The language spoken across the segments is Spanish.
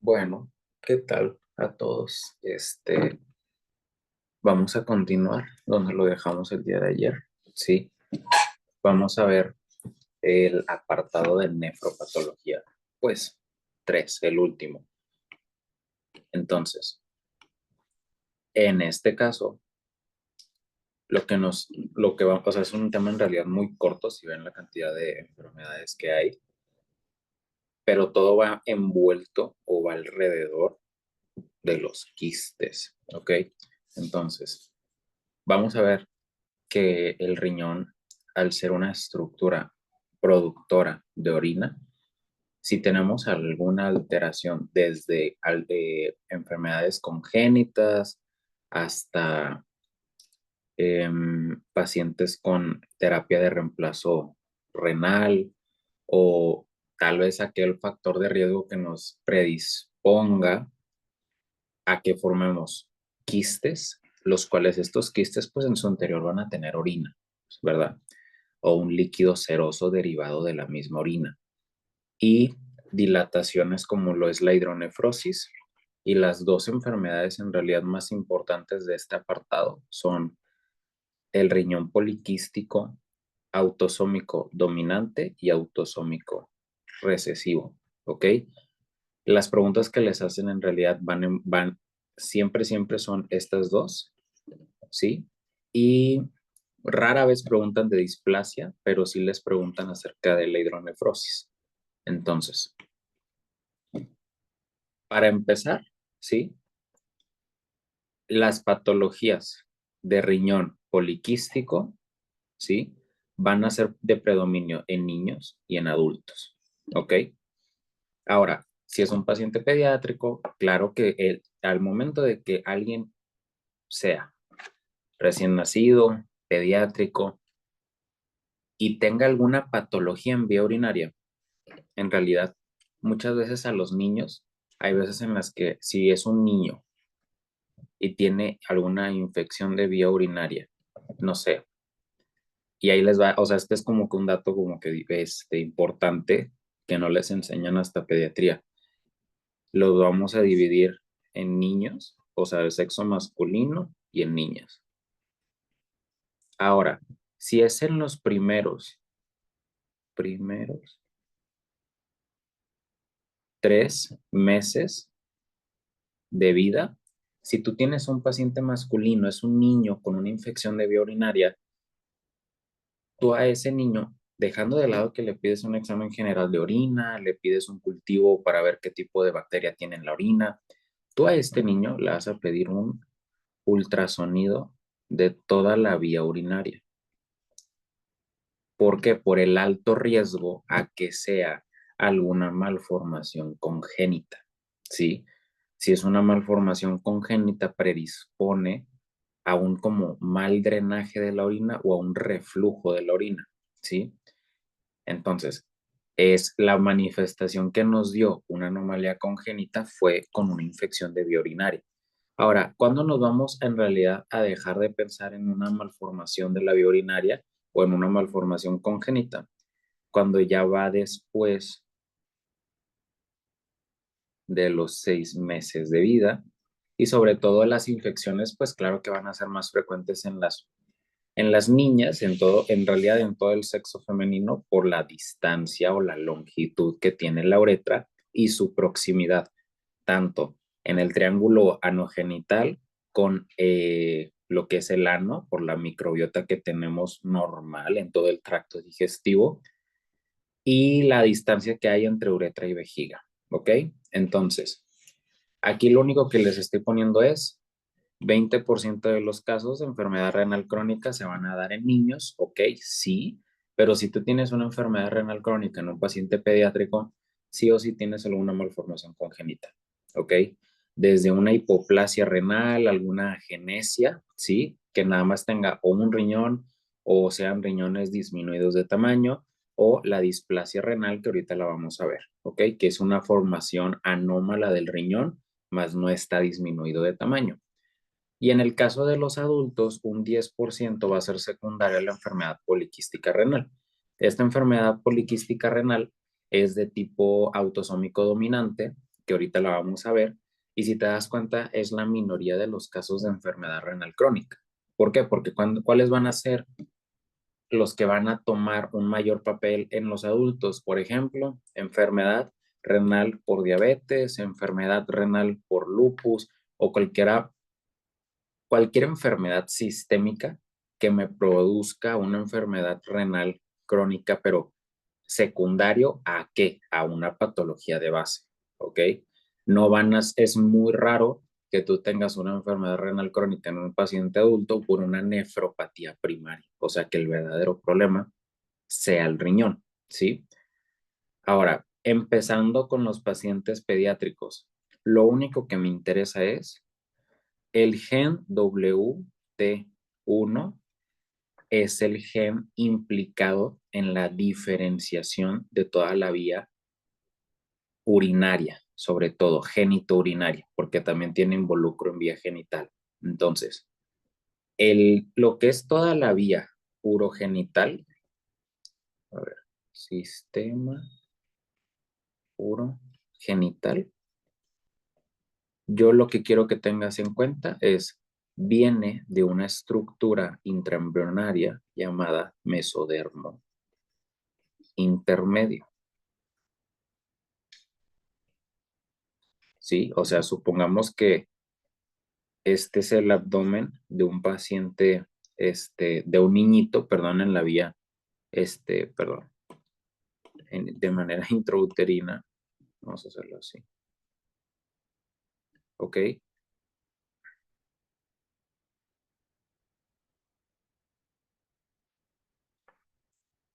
Bueno, ¿qué tal a todos? Vamos a continuar donde lo dejamos el día de ayer. Sí, vamos a ver el apartado de nefropatología. Pues, tres, el último. Entonces, en este caso, lo que va a pasar es un tema en realidad muy corto, si ven la cantidad de enfermedades que hay, pero todo va envuelto o va alrededor de los quistes, ¿ok? Entonces, vamos a ver que el riñón, al ser una estructura productora de orina, si tenemos alguna alteración desde enfermedades congénitas hasta pacientes con terapia de reemplazo renal o tal vez aquel factor de riesgo que nos predisponga a que formemos quistes, los cuales estos quistes pues en su interior van a tener orina, ¿verdad? O un líquido seroso derivado de la misma orina. Y dilataciones como lo es la hidronefrosis. Y las dos enfermedades en realidad más importantes de este apartado son el riñón poliquístico autosómico dominante y autosómico recesivo, ¿ok? Las preguntas que les hacen en realidad van siempre son estas dos, ¿sí? Y rara vez preguntan de displasia, pero sí les preguntan acerca de la hidronefrosis. Entonces, para empezar, ¿sí? Las patologías de riñón poliquístico, ¿sí? Van a ser de predominio en niños y en adultos, ¿ok? Ahora, si es un paciente pediátrico, claro que al momento de que alguien sea recién nacido, pediátrico y tenga alguna patología en vía urinaria, en realidad, muchas veces a los niños, hay veces en las que si es un niño y tiene alguna infección de vía urinaria, no sé, y ahí les va, o sea, este es como que un dato como que importante que no les enseñan hasta pediatría. Los vamos a dividir en niños, o sea, de sexo masculino y en niñas. Ahora, si es en los primeros 3 meses de vida, si tú tienes un paciente masculino, es un niño con una infección de vía urinaria, tú a ese niño, dejando de lado que le pides un examen general de orina, le pides un cultivo para ver qué tipo de bacteria tiene en la orina, tú a este niño le vas a pedir un ultrasonido de toda la vía urinaria. ¿Por qué? Por el alto riesgo a que sea alguna malformación congénita, ¿sí? Si es una malformación congénita, predispone a un como mal drenaje de la orina o a un reflujo de la orina, ¿sí? Entonces, es la manifestación que nos dio una anomalía congénita fue con una infección de vía urinaria. Ahora, ¿cuándo nos vamos en realidad a dejar de pensar en una malformación de la vía urinaria o en una malformación congénita? Cuando ya va después de los 6 meses de vida y sobre todo las infecciones, pues claro que van a ser más frecuentes en las niñas, en realidad en todo el sexo femenino, por la distancia o la longitud que tiene la uretra y su proximidad, tanto en el triángulo anogenital con lo que es el ano, por la microbiota que tenemos normal en todo el tracto digestivo, y la distancia que hay entre uretra y vejiga, ¿ok? Entonces, aquí lo único que les estoy poniendo es 20% de los casos de enfermedad renal crónica se van a dar en niños, ok, sí, pero si tú tienes una enfermedad renal crónica en un paciente pediátrico, sí o sí tienes alguna malformación congénita, ok, desde una hipoplasia renal, alguna agenesia, sí, que nada más tenga o un riñón o sean riñones disminuidos de tamaño, o la displasia renal, que ahorita la vamos a ver, ok, que es una formación anómala del riñón, más no está disminuido de tamaño. Y en el caso de los adultos, un 10% va a ser secundaria a la enfermedad poliquística renal. Esta enfermedad poliquística renal es de tipo autosómico dominante que ahorita la vamos a ver, y si te das cuenta, es la minoría de los casos de enfermedad renal crónica. ¿Por qué? Porque ¿cuáles van a ser los que van a tomar un mayor papel en los adultos? Por ejemplo, enfermedad renal por diabetes, enfermedad renal por lupus o cualquier enfermedad sistémica que me produzca una enfermedad renal crónica, pero secundario ¿a qué? A una patología de base, ¿ok? No van a, es muy raro que tú tengas una enfermedad renal crónica en un paciente adulto por una nefropatía primaria, o sea que el verdadero problema sea el riñón, ¿sí? Ahora, empezando con los pacientes pediátricos, lo único que me interesa es el gen WT1 es el gen implicado en la diferenciación de toda la vía urinaria, sobre todo genitourinaria, porque también tiene involucro en vía genital. Entonces, lo que es toda la vía urogenital, a ver, sistema urogenital, yo lo que quiero que tengas en cuenta es, viene de una estructura intraembrionaria llamada mesodermo intermedio, ¿sí? O sea, supongamos que este es el abdomen de un paciente, de un niñito, perdón, en la vía, perdón, de manera intrauterina, vamos a hacerlo así, ¿ok?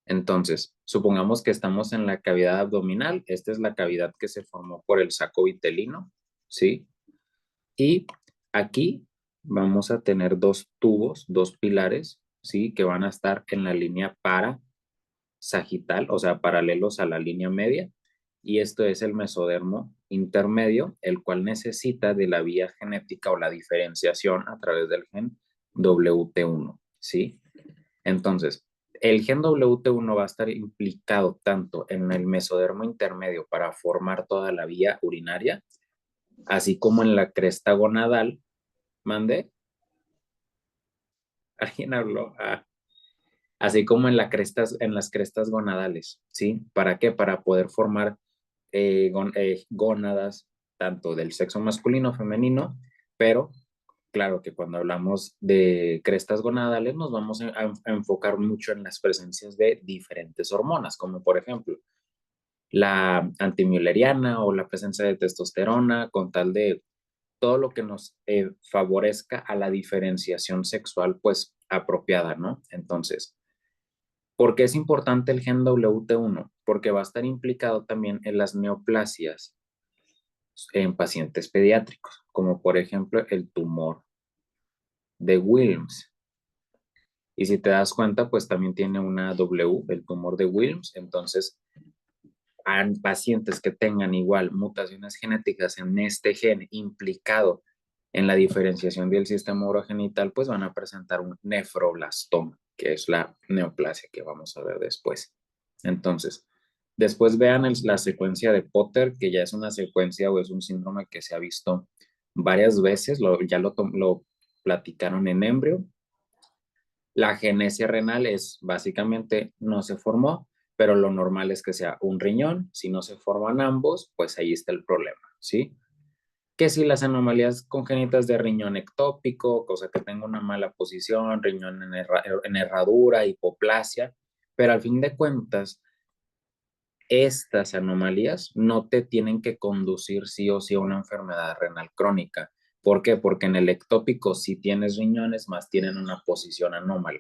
Entonces, supongamos que estamos en la cavidad abdominal. Esta es la cavidad que se formó por el saco vitelino, ¿sí? Y aquí vamos a tener dos tubos, dos pilares, ¿sí? Que van a estar en la línea sagital, o sea, paralelos a la línea media. Y esto es el mesodermo intermedio, el cual necesita de la vía genética o la diferenciación a través del gen WT1, ¿sí? Entonces, el gen WT1 va a estar implicado tanto en el mesodermo intermedio para formar toda la vía urinaria, así como en la cresta gonadal. ¿Mande? ¿Alguien habló? Así como en las crestas gonadales, ¿sí? ¿Para qué? Para poder formar gónadas tanto del sexo masculino, femenino, pero claro que cuando hablamos de crestas gonadales nos vamos a enfocar mucho en las presencias de diferentes hormonas, como por ejemplo la antimülleriana o la presencia de testosterona, con tal de todo lo que nos favorezca a la diferenciación sexual, pues apropiada, ¿no? Entonces, ¿por qué es importante el gen WT1? Porque va a estar implicado también en las neoplasias en pacientes pediátricos, como por ejemplo el tumor de Wilms. Y si te das cuenta, pues también tiene una W, el tumor de Wilms. Entonces, a pacientes que tengan igual mutaciones genéticas en este gen implicado en la diferenciación del sistema urogenital, pues van a presentar un nefroblastoma, que es la neoplasia que vamos a ver después. Entonces, después vean la secuencia de Potter, que ya es una secuencia o es un síndrome que se ha visto varias veces, ya lo platicaron en embrio. La genesia renal es básicamente no se formó, pero lo normal es que sea un riñón. Si no se forman ambos, pues ahí está el problema, ¿sí? Que si las anomalías congénitas de riñón ectópico, cosa que tenga una mala posición, riñón en herradura, hipoplasia, pero al fin de cuentas, estas anomalías no te tienen que conducir sí o sí a una enfermedad renal crónica. ¿Por qué? Porque en el ectópico sí tienes riñones, más tienen una posición anómala.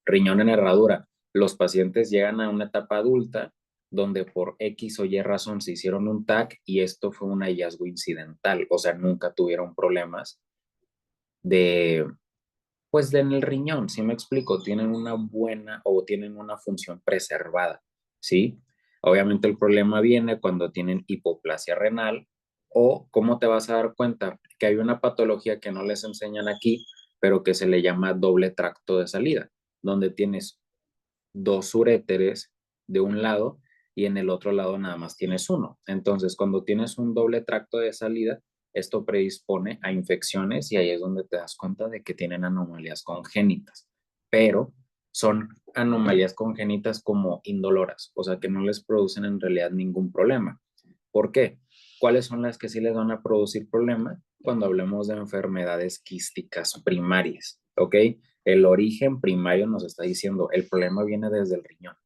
Riñón en herradura. Los pacientes llegan a una etapa adulta donde por X o Y razón se hicieron un TAC y esto fue un hallazgo incidental, o sea, nunca tuvieron problemas de, pues, en el riñón, ¿sí me explico? Tienen una buena o tienen una función preservada, ¿sí? Obviamente el problema viene cuando tienen hipoplasia renal o, ¿cómo te vas a dar cuenta? Que hay una patología que no les enseñan aquí, pero que se le llama doble tracto de salida, donde tienes dos uréteres de un lado y en el otro lado nada más tienes uno. Entonces, cuando tienes un doble tracto de salida, esto predispone a infecciones y ahí es donde te das cuenta de que tienen anomalías congénitas, pero son anomalías congénitas como indoloras, o sea que no les producen en realidad ningún problema. ¿Por qué? ¿Cuáles son las que sí les van a producir problema? Cuando hablemos de enfermedades quísticas primarias, ¿ok? El origen primario nos está diciendo, el problema viene desde el riñón.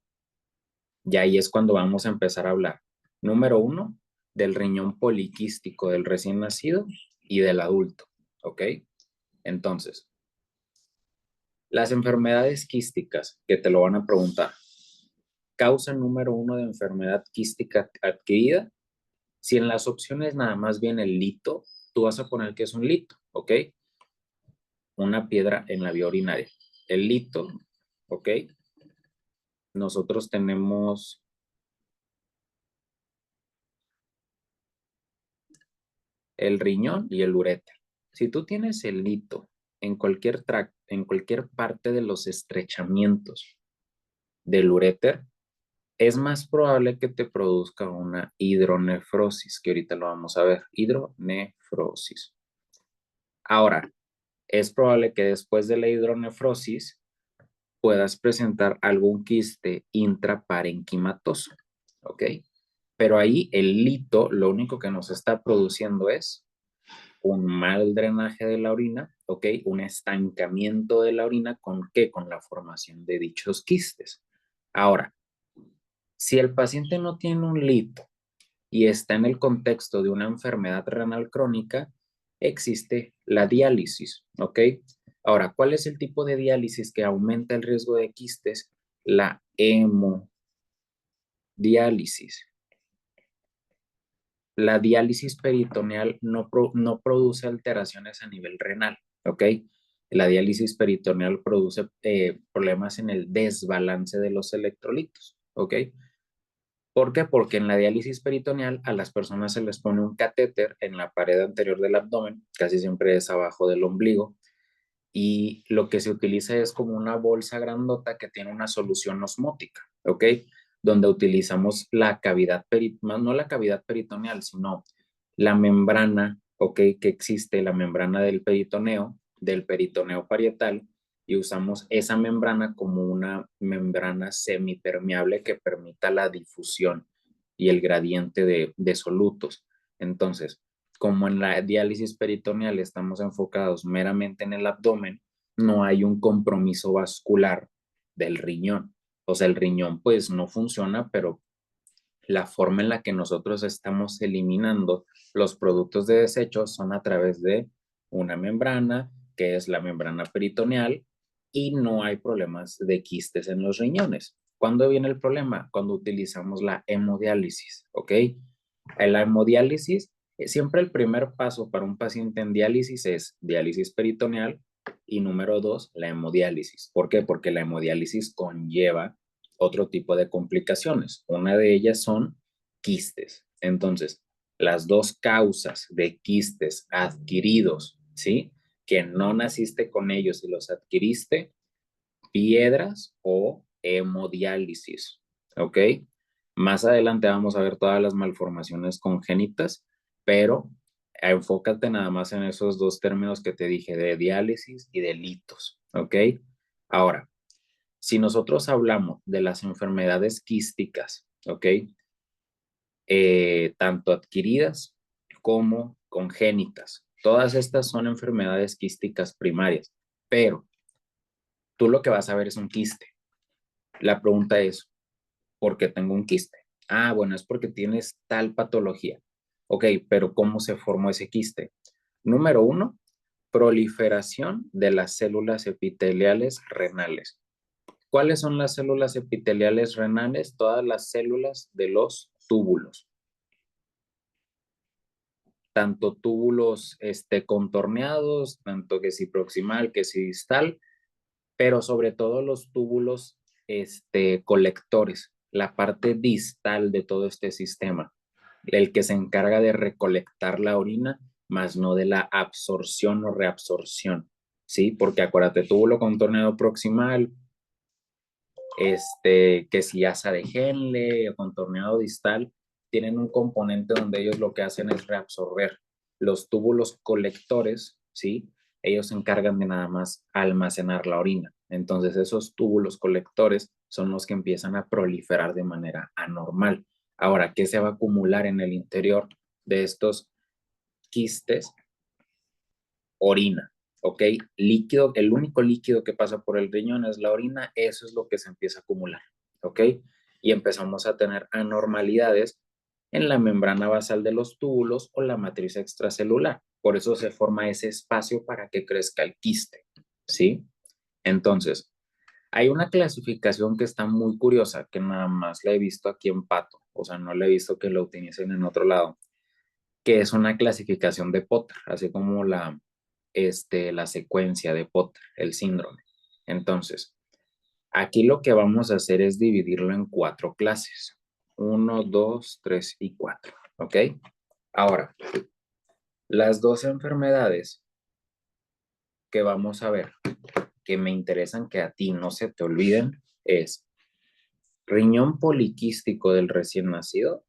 Y ahí es cuando vamos a empezar a hablar. Número uno, del riñón poliquístico del recién nacido y del adulto, ¿ok? Entonces, las enfermedades quísticas, que te lo van a preguntar, causa número uno de enfermedad quística adquirida. Si en las opciones nada más viene el lito, tú vas a poner que es un lito, ¿ok? Una piedra en la vía urinaria. El lito, ¿ok? Nosotros tenemos el riñón y el uréter. Si tú tienes el lito en cualquier en cualquier parte de los estrechamientos del uréter, es más probable que te produzca una hidronefrosis, que ahorita lo vamos a ver, hidronefrosis. Ahora, es probable que después de la hidronefrosis puedas presentar algún quiste intraparenquimatoso, ¿ok? Pero ahí el lito lo único que nos está produciendo es un mal drenaje de la orina, ¿ok? Un estancamiento de la orina, ¿con qué? Con la formación de dichos quistes. Ahora, si el paciente no tiene un lito y está en el contexto de una enfermedad renal crónica, existe la diálisis, ¿ok? Ahora, ¿cuál es el tipo de diálisis que aumenta el riesgo de quistes? La hemodiálisis. La diálisis peritoneal no produce alteraciones a nivel renal, ¿ok? La diálisis peritoneal produce problemas en el desbalance de los electrolitos, ¿ok? ¿Por qué? Porque en la diálisis peritoneal a las personas se les pone un catéter en la pared anterior del abdomen, casi siempre es abajo del ombligo, y lo que se utiliza es como una bolsa grandota que tiene una solución osmótica, ¿ok? Donde utilizamos la cavidad, no la cavidad peritoneal, sino la membrana, ¿ok? Que existe, la membrana del peritoneo parietal, y usamos esa membrana como una membrana semipermeable que permita la difusión y el gradiente de solutos. Entonces, como en la diálisis peritoneal estamos enfocados meramente en el abdomen, no hay un compromiso vascular del riñón. O sea, el riñón pues no funciona, pero la forma en la que nosotros estamos eliminando los productos de desecho son a través de una membrana, que es la membrana peritoneal, y no hay problemas de quistes en los riñones. ¿Cuándo viene el problema? Cuando utilizamos la hemodiálisis, ¿ok? En la hemodiálisis, siempre el primer paso para un paciente en diálisis es diálisis peritoneal y número dos, la hemodiálisis. ¿Por qué? Porque la hemodiálisis conlleva otro tipo de complicaciones. Una de ellas son quistes. Entonces, las dos causas de quistes adquiridos, ¿sí? Que no naciste con ellos y los adquiriste, piedras o hemodiálisis, ¿ok? Más adelante vamos a ver todas las malformaciones congénitas, pero enfócate nada más en esos dos términos que te dije, de diálisis y de litos, ¿ok? Ahora, si nosotros hablamos de las enfermedades quísticas, ¿ok? Tanto adquiridas como congénitas. Todas estas son enfermedades quísticas primarias, pero tú lo que vas a ver es un quiste. La pregunta es, ¿por qué tengo un quiste? Ah, bueno, es porque tienes tal patología. Ok, pero ¿cómo se formó ese quiste? Número uno, proliferación de las células epiteliales renales. ¿Cuáles son las células epiteliales renales? Todas las células de los túbulos. Tanto túbulos contorneados, tanto que si proximal, que si distal, pero sobre todo los túbulos colectores, la parte distal de todo este sistema, el que se encarga de recolectar la orina, más no de la absorción o reabsorción, ¿sí? Porque acuérdate, túbulo contorneado proximal, que si asa de Henle o contorneado distal, tienen un componente donde ellos lo que hacen es reabsorber los túbulos colectores, ¿sí? Ellos se encargan de nada más almacenar la orina. Entonces esos túbulos colectores son los que empiezan a proliferar de manera anormal. Ahora, ¿qué se va a acumular en el interior de estos quistes? Orina, ¿ok? Líquido, el único líquido que pasa por el riñón es la orina, eso es lo que se empieza a acumular, ¿ok? Y empezamos a tener anormalidades en la membrana basal de los túbulos o la matriz extracelular. Por eso se forma ese espacio para que crezca el quiste, ¿sí? Entonces, hay una clasificación que está muy curiosa, que nada más la he visto aquí en Pato, o sea, no la he visto que lo utilicen en otro lado, que es una clasificación de Potter, así como la secuencia de Potter, el síndrome. Entonces, aquí lo que vamos a hacer es dividirlo en 4 clases. 1, 2, 3 y 4. ¿Ok? Ahora, las 2 enfermedades que vamos a ver, que me interesan que a ti no se te olviden, es riñón poliquístico del recién nacido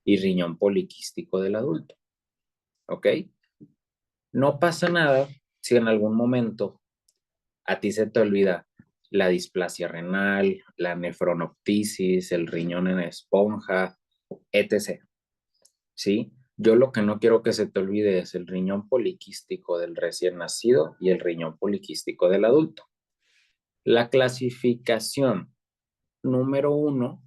y riñón poliquístico del adulto. ¿Ok? No pasa nada si en algún momento a ti se te olvida la displasia renal, la nefronoptisis, el riñón en esponja, etc. ¿Sí? Yo lo que no quiero que se te olvide es el riñón poliquístico del recién nacido y el riñón poliquístico del adulto. La clasificación número 1,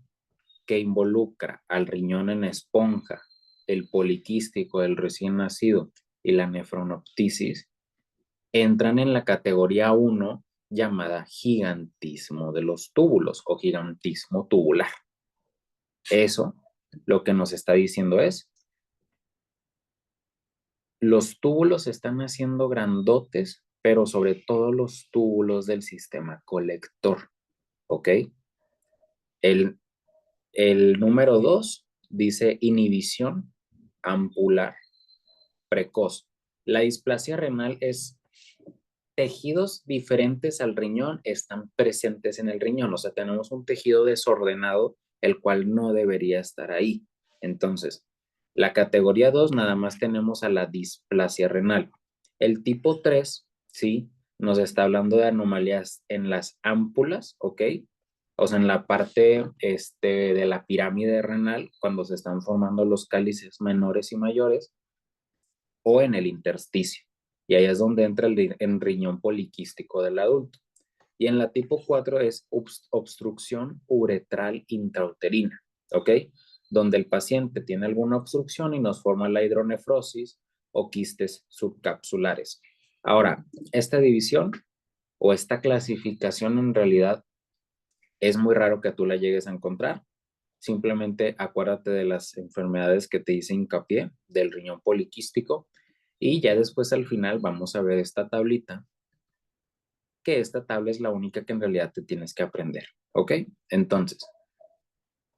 que involucra al riñón en esponja, el poliquístico del recién nacido y la nefronoptisis, entran en la categoría 1 llamada gigantismo de los túbulos o gigantismo tubular. Eso lo que nos está diciendo es, los túbulos están haciendo grandotes, pero sobre todo los túbulos del sistema colector, ¿ok? El, el número 2 dice inhibición ampular precoz. La displasia renal es tejidos diferentes al riñón están presentes en el riñón, o sea, tenemos un tejido desordenado, el cual no debería estar ahí. Entonces, la categoría 2 nada más tenemos a la displasia renal. El tipo 3, ¿sí? Nos está hablando de anomalías en las ámpulas, ¿ok? O sea, en la parte de la pirámide renal, cuando se están formando los cálices menores y mayores, o en el intersticio. Y ahí es donde entra el riñón poliquístico del adulto. Y en la tipo 4 es obstrucción uretral intrauterina, ¿ok? Donde el paciente tiene alguna obstrucción y nos forma la hidronefrosis o quistes subcapsulares. Ahora, esta división o esta clasificación en realidad es muy raro que tú la llegues a encontrar. Simplemente acuérdate de las enfermedades que te hice hincapié del riñón poliquístico y ya después al final vamos a ver esta tablita, que esta tabla es la única que en realidad te tienes que aprender, ¿ok? Entonces,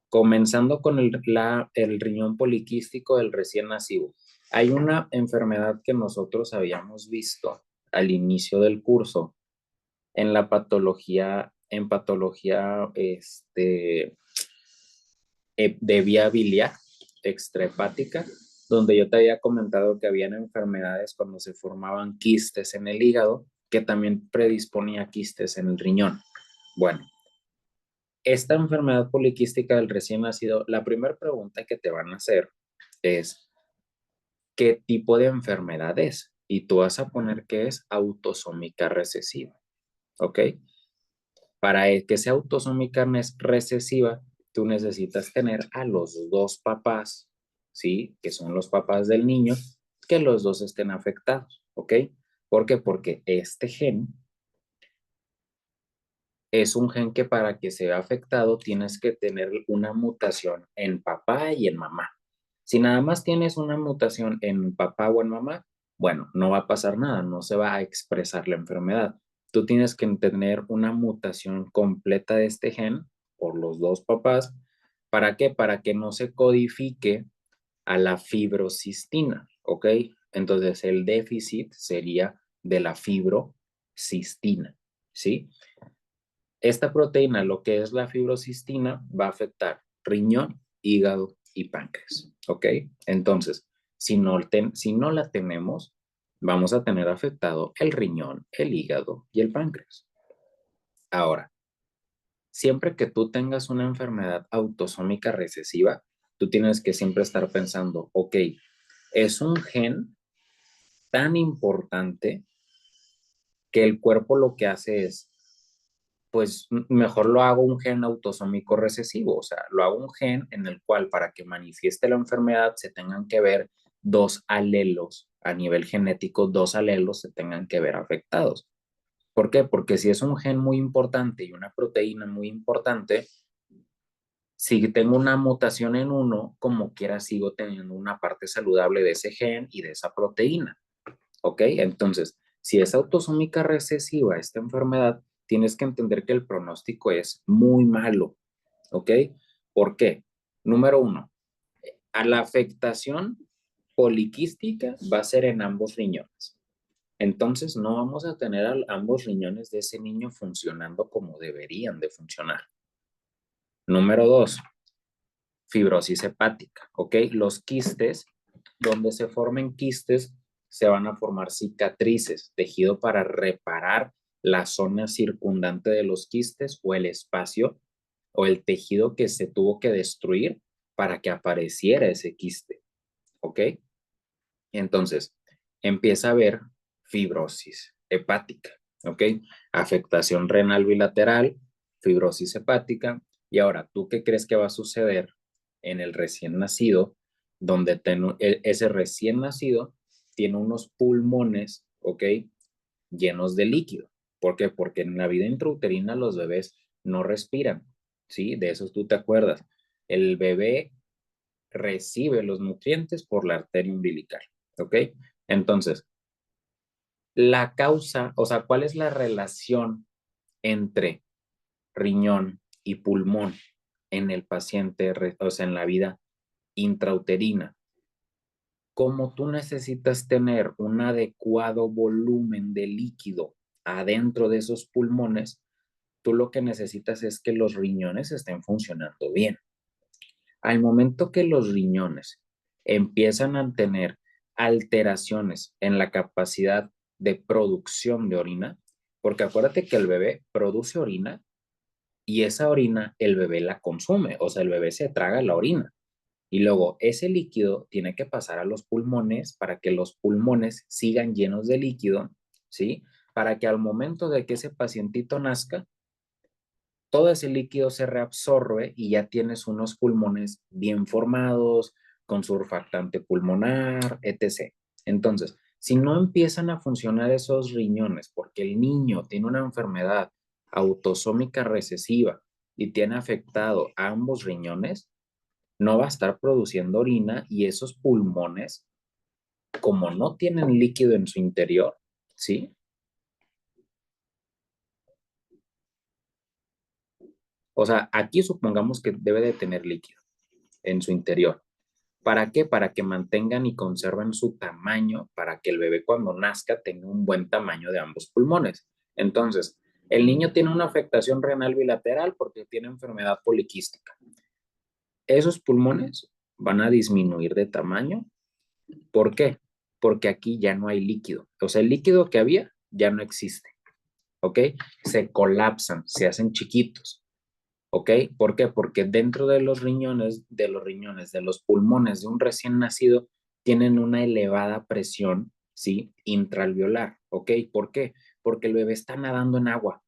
comenzando con el riñón poliquístico del recién nacido. Hay una enfermedad que nosotros habíamos visto al inicio del curso en la patología, de vía biliar extrahepática, donde yo te había comentado que habían enfermedades cuando se formaban quistes en el hígado, que también predisponía quistes en el riñón. Bueno, esta enfermedad poliquística del recién nacido, la primera pregunta que te van a hacer es, ¿qué tipo de enfermedad es? Y tú vas a poner que es autosómica recesiva, ¿ok? Para que sea autosómica recesiva, tú necesitas tener a los dos papás, ¿sí? Que son los papás del niño, que los dos estén afectados, ¿ok? ¿Por qué? Porque este gen es un gen que para que sea afectado tienes que tener una mutación en papá y en mamá. Si nada más tienes una mutación en papá o en mamá, bueno, no va a pasar nada, no se va a expresar la enfermedad. Tú tienes que tener una mutación completa de este gen por los dos papás. ¿Para qué? Para que no se codifique a la fibrocistina, ¿ok? Entonces el déficit sería de la fibrocistina, ¿sí? Esta proteína, lo que es la fibrocistina, va a afectar riñón, hígado y páncreas, ¿ok? Entonces, si no la tenemos, vamos a tener afectado el riñón, el hígado y el páncreas. Ahora, siempre que tú tengas una enfermedad autosómica recesiva, tú tienes que siempre estar pensando, ok, es un gen tan importante que el cuerpo lo que hace es, pues mejor lo hago un gen autosómico recesivo, o sea, lo hago un gen en el cual para que manifieste la enfermedad se tengan que ver dos alelos a nivel genético, dos alelos se tengan que ver afectados. ¿Por qué? Porque si es un gen muy importante y una proteína muy importante, si tengo una mutación en uno, como quiera sigo teniendo una parte saludable de ese gen y de esa proteína. ¿Ok? Entonces, si es autosómica recesiva esta enfermedad, tienes que entender que el pronóstico es muy malo. ¿Ok? ¿Por qué? Número uno, a la afectación poliquística va a ser en ambos riñones. Entonces, no vamos a tener ambos riñones de ese niño funcionando como deberían de funcionar. Número dos, fibrosis hepática, ¿ok? Los quistes, donde se formen quistes, se van a formar cicatrices, tejido para reparar la zona circundante de los quistes o el espacio o el tejido que se tuvo que destruir para que apareciera ese quiste, ¿ok? Entonces, empieza a haber fibrosis hepática, ¿ok? Afectación renal bilateral, fibrosis hepática. Y ahora, ¿tú qué crees que va a suceder en el recién nacido, donde ese recién nacido tiene unos pulmones, ¿ok? Llenos de líquido? ¿Por qué? Porque en la vida intrauterina los bebés no respiran, ¿sí? De eso tú te acuerdas. El bebé recibe los nutrientes por la arteria umbilical, ¿ok? Entonces, la causa, o sea, ¿cuál es la relación entre riñón y pulmón en el paciente, o sea, en la vida intrauterina? Como tú necesitas tener un adecuado volumen de líquido adentro de esos pulmones, tú lo que necesitas es que los riñones estén funcionando bien. Al momento que los riñones empiezan a tener alteraciones en la capacidad de producción de orina, porque acuérdate que el bebé produce orina y esa orina el bebé la consume, o sea, el bebé se traga la orina. Y luego ese líquido tiene que pasar a los pulmones para que los pulmones sigan llenos de líquido, ¿sí? Para que al momento de que ese pacientito nazca, todo ese líquido se reabsorbe y ya tienes unos pulmones bien formados, con surfactante pulmonar, etc. Entonces, si no empiezan a funcionar esos riñones porque el niño tiene una enfermedad autosómica recesiva y tiene afectado a ambos riñones, no va a estar produciendo orina y esos pulmones, como no tienen líquido en su interior, ¿sí? O sea, aquí supongamos que debe de tener líquido en su interior. ¿Para qué? Para que mantengan y conserven su tamaño, para que el bebé cuando nazca tenga un buen tamaño de ambos pulmones. Entonces, el niño tiene una afectación renal bilateral porque tiene enfermedad poliquística. Esos pulmones van a disminuir de tamaño. ¿Por qué? Porque aquí ya no hay líquido. O sea, el líquido que había ya no existe. ¿Ok? Se colapsan, se hacen chiquitos. ¿Ok? ¿Por qué? Porque dentro de los pulmones de un recién nacido, tienen una elevada presión, ¿sí? Intraalveolar. ¿Ok? ¿Por qué? Porque el bebé está nadando en agua.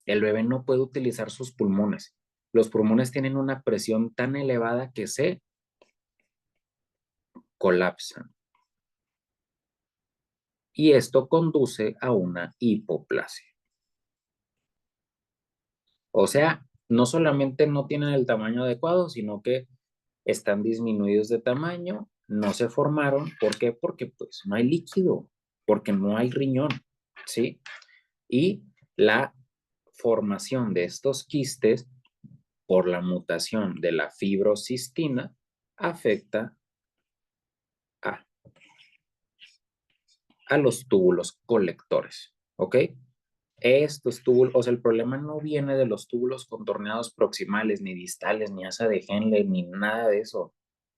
El bebé no puede utilizar sus pulmones. Los pulmones tienen una presión tan elevada que se colapsan. Y esto conduce a una hipoplasia. O sea, no solamente no tienen el tamaño adecuado, sino que están disminuidos de tamaño, no se formaron. ¿Por qué? Porque pues no hay líquido, porque no hay riñón, ¿sí? Y la formación de estos quistes por la mutación de la fibrocistina afecta a, a los túbulos colectores, ¿ok? Estos túbulos, o sea, el problema no viene de los túbulos contorneados proximales, ni distales, ni asa de Henle, ni nada de eso.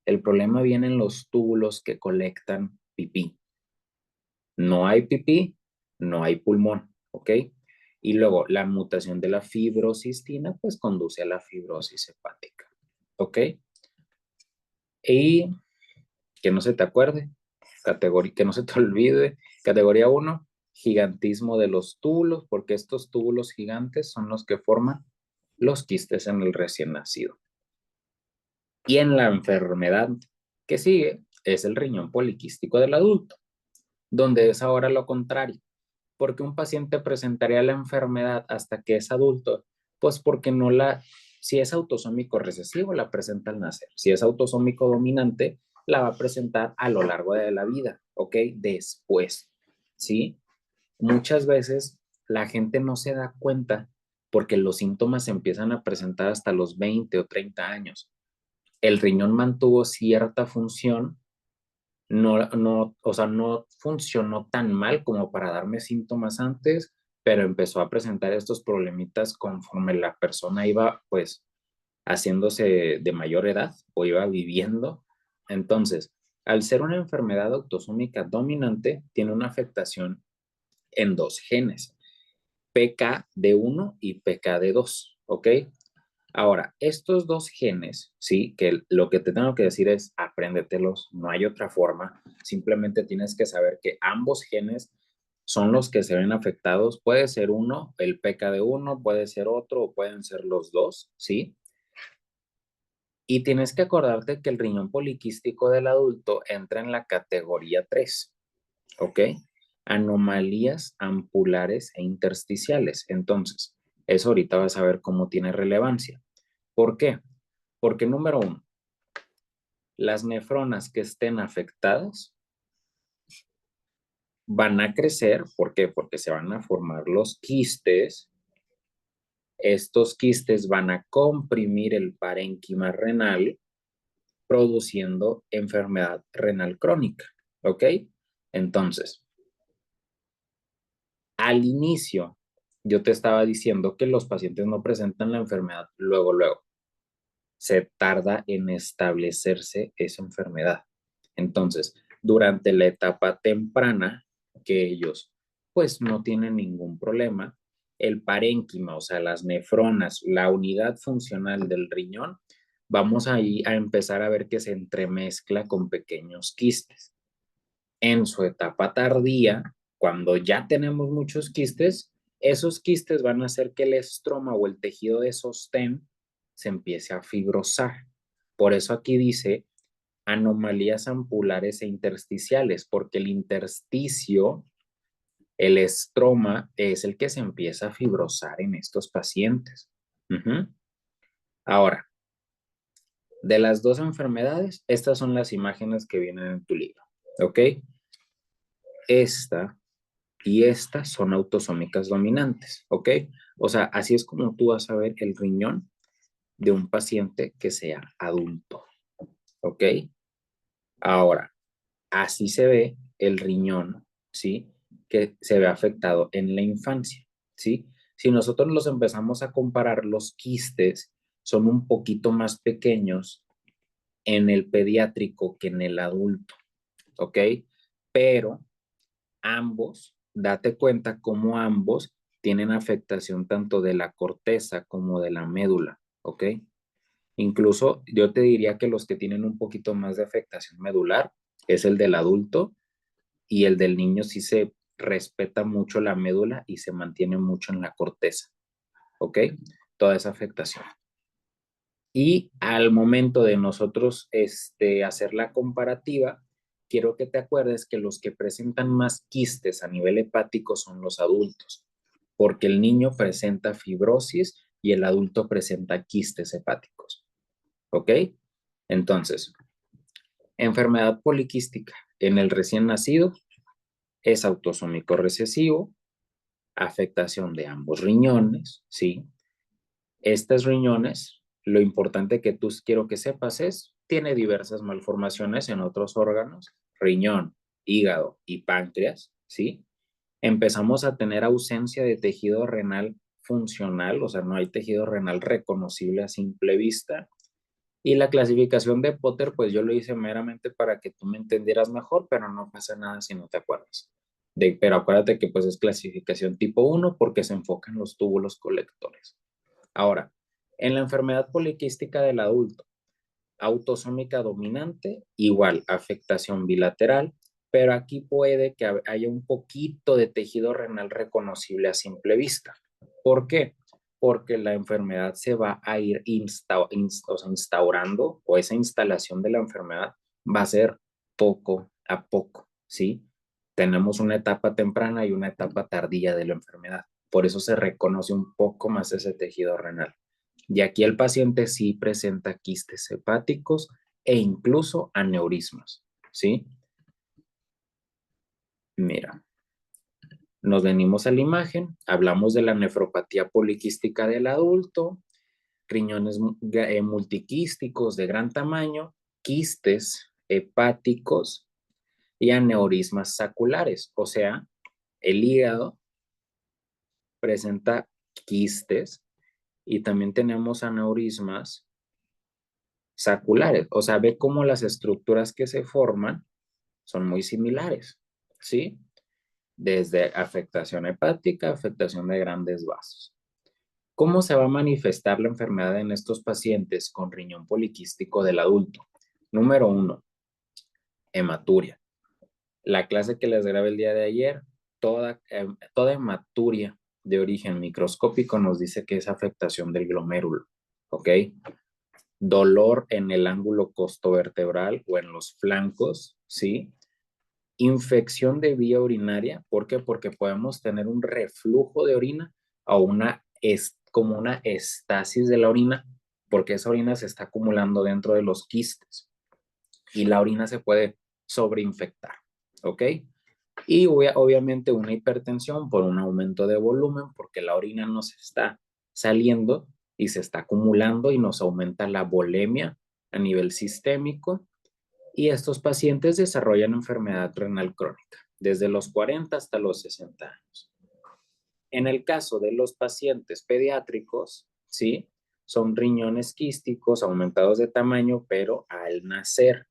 El problema viene en los túbulos que colectan pipí. No hay pipí, no hay pulmón, ¿ok? Y luego la mutación de la fibrocistina, pues conduce a la fibrosis hepática, ¿ok? Y que no se te acuerde, que no se te olvide, categoría 1, gigantismo de los túbulos, porque estos túbulos gigantes son los que forman los quistes en el recién nacido. Y en la enfermedad que sigue es el riñón poliquístico del adulto, donde es ahora lo contrario. ¿Por qué un paciente presentaría la enfermedad hasta que es adulto? Pues porque no la, si es autosómico recesivo, la presenta al nacer. Si es autosómico dominante, la va a presentar a lo largo de la vida, ¿ok? Después, ¿sí? Muchas veces la gente no se da cuenta porque los síntomas se empiezan a presentar hasta los 20 o 30 años. El riñón mantuvo cierta función, o sea, no funcionó tan mal como para darme síntomas antes, pero empezó a presentar estos problemitas conforme la persona iba, pues, haciéndose de mayor edad o iba viviendo. Entonces, al ser una enfermedad autosómica dominante, tiene una afectación en dos genes, PKD1 y PKD2, ¿ok? Ahora, estos dos genes, sí, que lo que te tengo que decir es apréndetelos, no hay otra forma, simplemente tienes que saber que ambos genes son los que se ven afectados, puede ser uno, el PKD1, puede ser otro o pueden ser los dos, ¿sí? Y tienes que acordarte que el riñón poliquístico del adulto entra en la categoría 3, ¿ok? Anomalías ampulares e intersticiales. Entonces, eso ahorita vas a ver cómo tiene relevancia. ¿Por qué? Porque número 1, las nefronas que estén afectadas van a crecer. ¿Por qué? Porque se van a formar los quistes. Estos quistes van a comprimir el parénquima renal, produciendo enfermedad renal crónica. ¿Ok? Entonces, al inicio, yo te estaba diciendo que los pacientes no presentan la enfermedad luego, luego. Se tarda en establecerse esa enfermedad. Entonces, durante la etapa temprana, que ellos pues no tienen ningún problema, el parénquima, o sea, las nefronas, la unidad funcional del riñón, vamos ahí a empezar a ver que se entremezcla con pequeños quistes. En su etapa tardía, cuando ya tenemos muchos quistes, esos quistes van a hacer que el estroma o el tejido de sostén se empiece a fibrosar. Por eso aquí dice anomalías ampulares e intersticiales, porque el intersticio, el estroma, es el que se empieza a fibrosar en estos pacientes. Ahora, de las dos enfermedades, estas son las imágenes que vienen en tu libro, ¿ok? Esta y estas son autosómicas dominantes, ¿ok? O sea, así es como tú vas a ver el riñón de un paciente que sea adulto, ¿ok? Ahora, así se ve el riñón, ¿sí? Que se ve afectado en la infancia, ¿sí? Si nosotros los empezamos a comparar, los quistes son un poquito más pequeños en el pediátrico que en el adulto, ¿ok? Pero ambos, date cuenta cómo ambos tienen afectación tanto de la corteza como de la médula, ¿ok? Incluso yo te diría que los que tienen un poquito más de afectación medular es el del adulto y el del niño sí se respeta mucho la médula y se mantiene mucho en la corteza, ¿ok? Toda esa afectación. Y al momento de nosotros hacer la comparativa, quiero que te acuerdes que los que presentan más quistes a nivel hepático son los adultos, porque el niño presenta fibrosis y el adulto presenta quistes hepáticos. ¿Ok? Entonces, enfermedad poliquística en el recién nacido es autosómico recesivo, afectación de ambos riñones, ¿sí? Estas riñones, lo importante que tú quiero que sepas es, tiene diversas malformaciones en otros órganos, riñón, hígado y páncreas, ¿sí? empezamos a tener ausencia de tejido renal funcional, o sea, no hay tejido renal reconocible a simple vista. Y la clasificación de Potter, pues yo lo hice meramente para que tú me entendieras mejor, pero no pasa nada si no te acuerdas. Pero acuérdate que pues es clasificación tipo 1 porque se enfoca en los túbulos colectores. Ahora, en la enfermedad poliquística del adulto, autosómica dominante, igual, afectación bilateral, pero aquí puede que haya un poquito de tejido renal reconocible a simple vista. ¿Por qué? Porque la enfermedad se va a ir instaurando, o esa instalación de la enfermedad va a ser poco a poco, ¿sí? Tenemos una etapa temprana y una etapa tardía de la enfermedad. Por eso se reconoce un poco más ese tejido renal. Y aquí el paciente sí presenta quistes hepáticos e incluso aneurismas, ¿sí? Mira, nos venimos a la imagen, hablamos de la nefropatía poliquística del adulto, riñones multiquísticos de gran tamaño, quistes hepáticos y aneurismas saculares, o sea, el hígado presenta quistes y también tenemos aneurismas saculares, o sea, ve cómo las estructuras que se forman son muy similares, ¿sí? Desde afectación hepática, afectación de grandes vasos. ¿Cómo se va a manifestar la enfermedad en estos pacientes con riñón poliquístico del adulto? Número 1, hematuria. La clase que les grabé el día de ayer, toda hematuria de origen microscópico nos dice que es afectación del glomérulo, ¿ok? Dolor en el ángulo costovertebral o en los flancos, ¿sí? Infección de vía urinaria, ¿por qué? Porque podemos tener un reflujo de orina o como una estasis de la orina, porque esa orina se está acumulando dentro de los quistes y la orina se puede sobreinfectar, ¿ok? Y obviamente una hipertensión por un aumento de volumen, porque la orina no se está saliendo y se está acumulando y nos aumenta la volemia a nivel sistémico. Y estos pacientes desarrollan enfermedad renal crónica desde los 40 hasta los 60 años. En el caso de los pacientes pediátricos, ¿sí? Son riñones quísticos aumentados de tamaño, pero al nacer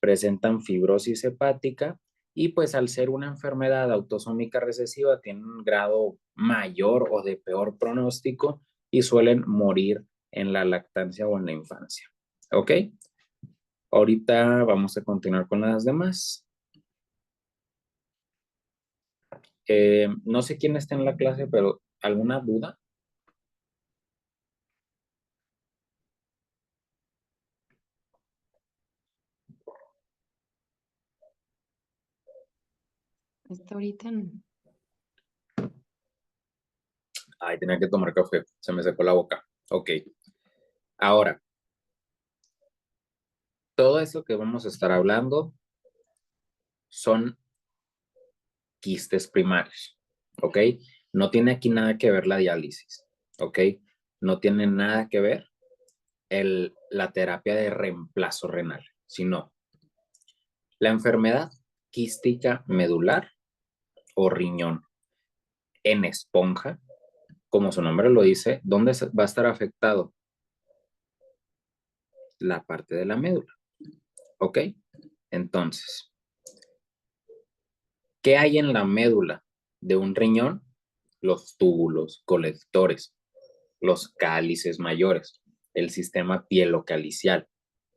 presentan fibrosis hepática y pues al ser una enfermedad autosómica recesiva tienen un grado mayor o de peor pronóstico y suelen morir en la lactancia o en la infancia. ¿Ok? Ahorita vamos a continuar con las demás. No sé quién está en la clase, pero ¿alguna duda? Hasta ahorita no. Ay, tenía que tomar café, se me secó la boca. Ok, ahora, todo esto que vamos a estar hablando son quistes primarios, ¿ok? No tiene aquí nada que ver la diálisis, ¿ok? No tiene nada que ver la terapia de reemplazo renal, sino la enfermedad quística medular o riñón en esponja, como su nombre lo dice, ¿dónde va a estar afectado? La parte de la médula, ¿ok? Entonces, ¿qué hay en la médula de un riñón? Los túbulos colectores, los cálices mayores, el sistema pielocalicial,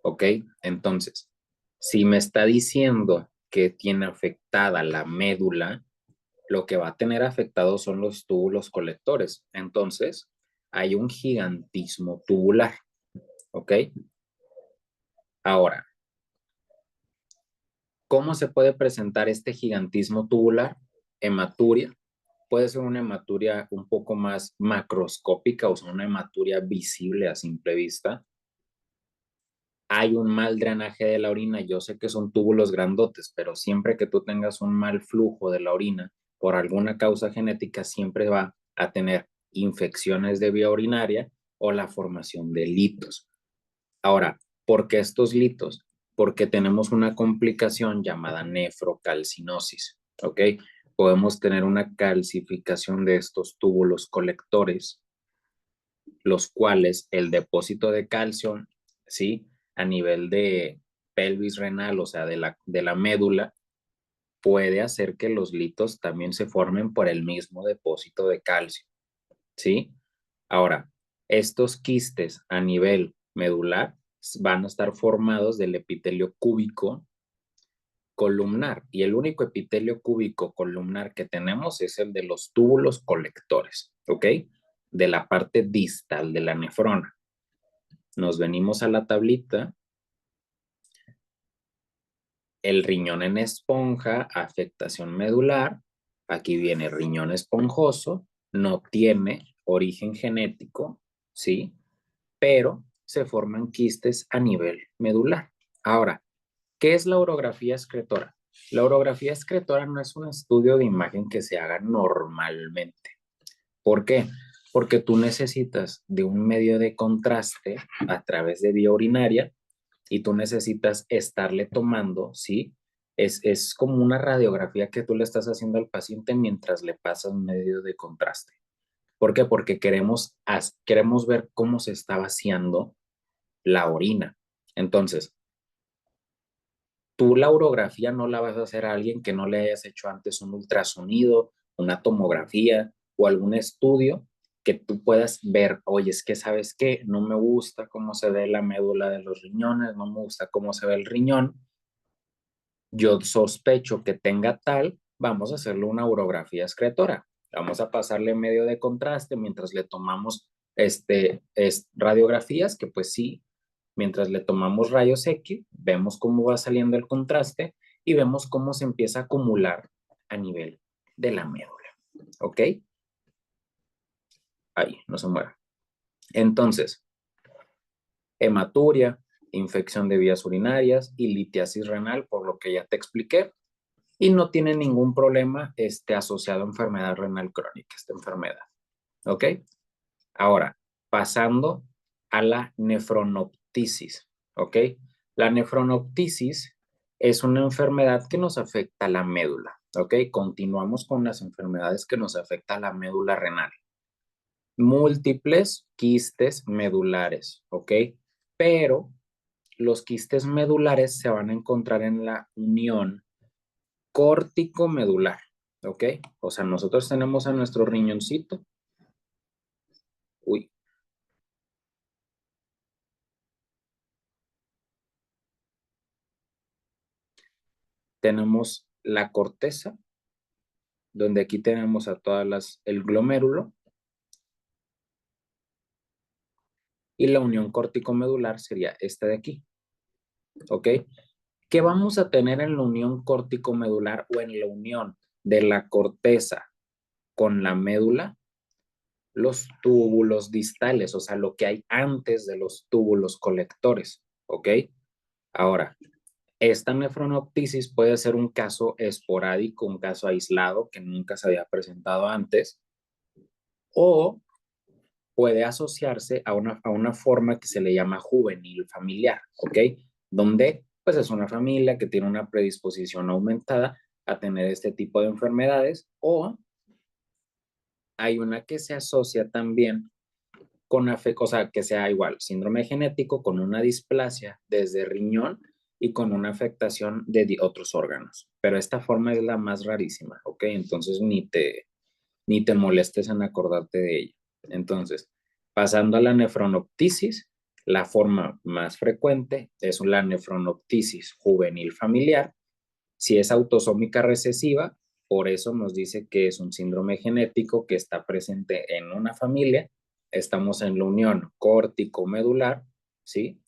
¿ok? Entonces, si me está diciendo que tiene afectada la médula, lo que va a tener afectado son los túbulos colectores. Entonces, hay un gigantismo tubular, ¿ok? Ahora, ¿cómo se puede presentar este gigantismo tubular? Hematuria. Puede ser una hematuria un poco más macroscópica, o sea, una hematuria visible a simple vista. Hay un mal drenaje de la orina. Yo sé que son túbulos grandotes, pero siempre que tú tengas un mal flujo de la orina por alguna causa genética, siempre va a tener infecciones de vía urinaria o la formación de litos. Ahora, ¿por qué estos litos? Porque tenemos una complicación llamada nefrocalcinosis, ¿ok? podemos tener una calcificación de estos túbulos colectores, los cuales el depósito de calcio, ¿sí? A nivel de pelvis renal, o sea, de la médula, puede hacer que los litos también se formen por el mismo depósito de calcio, ¿sí? Ahora, estos quistes a nivel medular van a estar formados del epitelio cúbico columnar, y el único epitelio cúbico columnar que tenemos es el de los túbulos colectores, ¿ok? De la parte distal de la nefrona. Nos venimos a la tablita. El riñón en esponja, afectación medular. Aquí viene riñón esponjoso, no tiene origen genético, ¿sí? Pero se forman quistes a nivel medular. Ahora, ¿qué es la orografía excretora? La orografía excretora no es un estudio de imagen que se haga normalmente. ¿Por qué? Porque tú necesitas de un medio de contraste a través de vía urinaria y tú necesitas estarle tomando, ¿sí? Es como una radiografía que tú le estás haciendo al paciente mientras le pasas un medio de contraste. ¿Por qué? Porque queremos ver cómo se está vaciando la orina. Entonces, tú la urografía no la vas a hacer a alguien que no le hayas hecho antes un ultrasonido, una tomografía o algún estudio que tú puedas ver, oye, es que sabes qué, no me gusta cómo se ve la médula de los riñones, no me gusta cómo se ve el riñón, yo sospecho que tenga tal, vamos a hacerle una urografía excretora. Vamos a pasarle medio de contraste mientras le tomamos radiografías, que pues sí, mientras le tomamos rayos X, vemos cómo va saliendo el contraste y vemos cómo se empieza a acumular a nivel de la médula. ¿Ok? Ahí, no se mueva. Entonces, hematuria, infección de vías urinarias y litiasis renal, por lo que ya te expliqué, y no tiene ningún problema asociado a enfermedad renal crónica, esta enfermedad. ¿Ok? Ahora, pasando a la nefronoptisis. ¿Ok? La nefronoptisis es una enfermedad que nos afecta a la médula. ¿Ok? Continuamos con las enfermedades que nos afectan a la médula renal. Múltiples quistes medulares. ¿Ok? Pero los quistes medulares se van a encontrar en la unión córtico medular, ¿ok? O sea, nosotros tenemos a nuestro riñoncito. Uy. Tenemos la corteza, donde aquí tenemos a el glomérulo, y la unión córtico medular sería esta de aquí, ¿ok? ¿Qué vamos a tener en la unión córtico medular o en la unión de la corteza con la médula? Los túbulos distales, o sea, lo que hay antes de los túbulos colectores, ¿ok? Ahora, esta nefronoptisis puede ser un caso esporádico, un caso aislado que nunca se había presentado antes, o puede asociarse a una forma que se le llama juvenil familiar, ¿ok? Donde pues es una familia que tiene una predisposición aumentada a tener este tipo de enfermedades, o hay una que se asocia también o sea, que sea igual, síndrome genético con una displasia desde riñón y con una afectación de otros órganos. Pero esta forma es la más rarísima, ¿ok? Entonces ni te molestes en acordarte de ella. Entonces, pasando a la nefronoptisis, la forma más frecuente es la nefronoptisis juvenil familiar. Si es autosómica recesiva, por eso nos dice que es un síndrome genético que está presente en una familia. Estamos en la unión córtico-medular, ¿sí?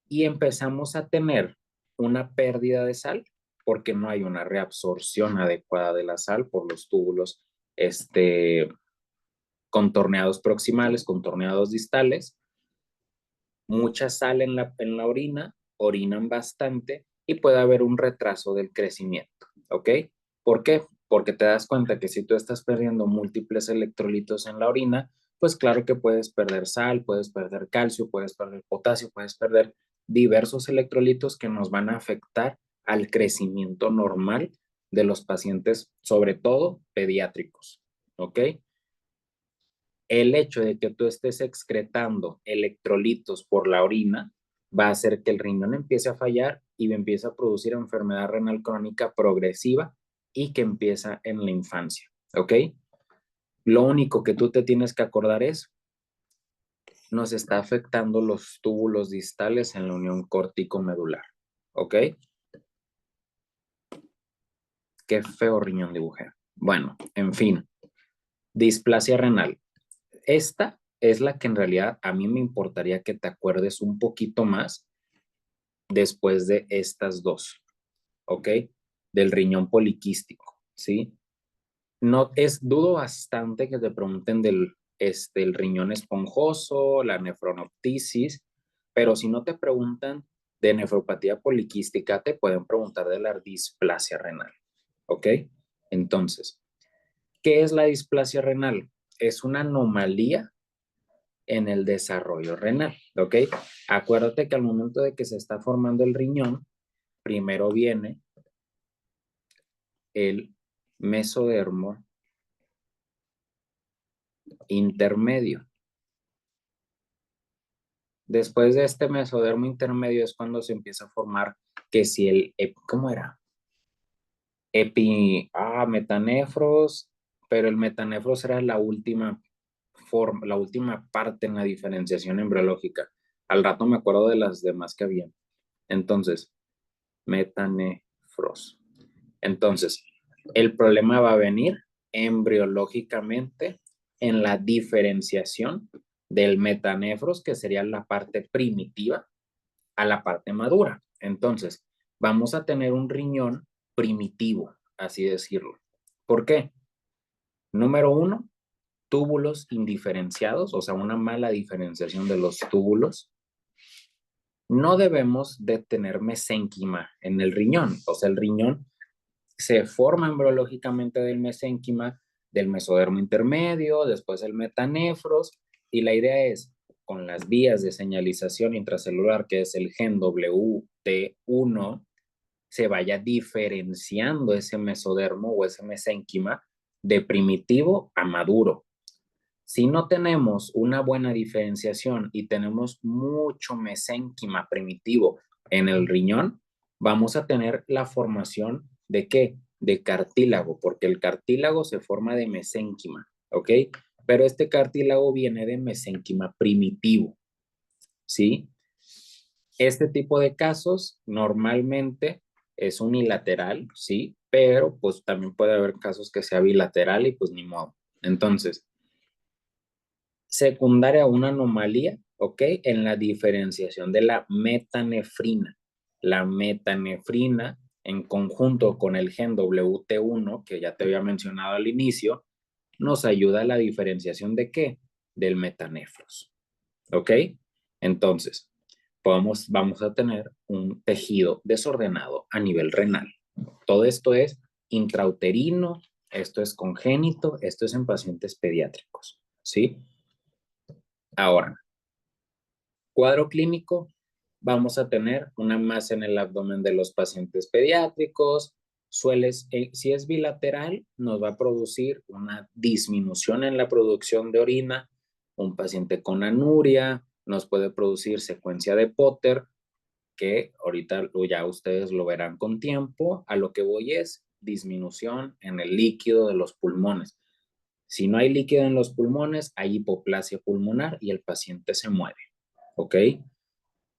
Y empezamos a tener una pérdida de sal porque no hay una reabsorción adecuada de la sal por los túbulos contorneados proximales, contorneados distales. Mucha sal en la orina, orinan bastante y puede haber un retraso del crecimiento, ¿ok? ¿Por qué? Porque te das cuenta que si tú estás perdiendo múltiples electrolitos en la orina, pues claro que puedes perder sal, puedes perder calcio, puedes perder potasio, puedes perder diversos electrolitos que nos van a afectar al crecimiento normal de los pacientes, sobre todo pediátricos, ¿ok? El hecho de que tú estés excretando electrolitos por la orina va a hacer que el riñón empiece a fallar y empiece a producir enfermedad renal crónica progresiva y que empieza en la infancia, ¿ok? Lo único que tú te tienes que acordar es, nos está afectando los túbulos distales en la unión córtico-medular, ¿ok? Qué feo riñón dibujé. Bueno, en fin, displasia renal. Esta es la que en realidad a mí me importaría que te acuerdes un poquito más después de estas dos, ¿ok? Del riñón poliquístico, ¿sí? No es, dudo bastante que te pregunten del el riñón esponjoso, la nefronoptisis, pero si no te preguntan de nefropatía poliquística, te pueden preguntar de la displasia renal, ¿ok? Entonces, ¿qué es la displasia renal? Es una anomalía en el desarrollo renal, ¿ok? Acuérdate que al momento de que se está formando el riñón, primero viene el mesodermo intermedio. Después de este mesodermo intermedio es cuando se empieza a formar que si el, ¿cómo era? Metanefros, pero el metanefros era la última forma, la última parte en la diferenciación embriológica. Al rato me acuerdo de las demás que había. Entonces, metanefros. Entonces, el problema va a venir embriológicamente en la diferenciación del metanefros, que sería la parte primitiva, a la parte madura. Entonces, vamos a tener un riñón primitivo, así decirlo. ¿Por qué? Número uno, túbulos indiferenciados, o sea, una mala diferenciación de los túbulos. No debemos de tener mesénquima en el riñón, o sea, el riñón se forma embriológicamente del mesénquima, del mesodermo intermedio, después el metanefros, y la idea es, con las vías de señalización intracelular, que es el gen WT1, se vaya diferenciando ese mesodermo o ese mesénquima de primitivo a maduro. Si no tenemos una buena diferenciación y tenemos mucho mesénquima primitivo en el riñón, vamos a tener la formación de ¿qué? De cartílago, porque el cartílago se forma de mesénquima, ¿ok? Pero este cartílago viene de mesénquima primitivo, ¿sí? Este tipo de casos normalmente es unilateral, ¿sí? Pero pues también puede haber casos que sea bilateral y pues ni modo. Entonces, secundaria a una anomalía, ¿ok? En la diferenciación de la metanefrina. La metanefrina, en conjunto con el gen WT1, que ya te había mencionado al inicio, nos ayuda a la diferenciación de ¿qué? Del metanefros, ¿ok? Entonces, vamos a tener un tejido desordenado a nivel renal. Todo esto es intrauterino, esto es congénito, esto es en pacientes pediátricos, ¿sí? Ahora, cuadro clínico, vamos a tener una masa en el abdomen de los pacientes pediátricos. Si es bilateral, nos va a producir una disminución en la producción de orina. Un paciente con anuria nos puede producir secuencia de Potter, que ahorita ya ustedes lo verán con tiempo. A lo que voy es disminución en el líquido de los pulmones. Si no hay líquido en los pulmones, hay hipoplasia pulmonar y el paciente se muere. ¿Ok?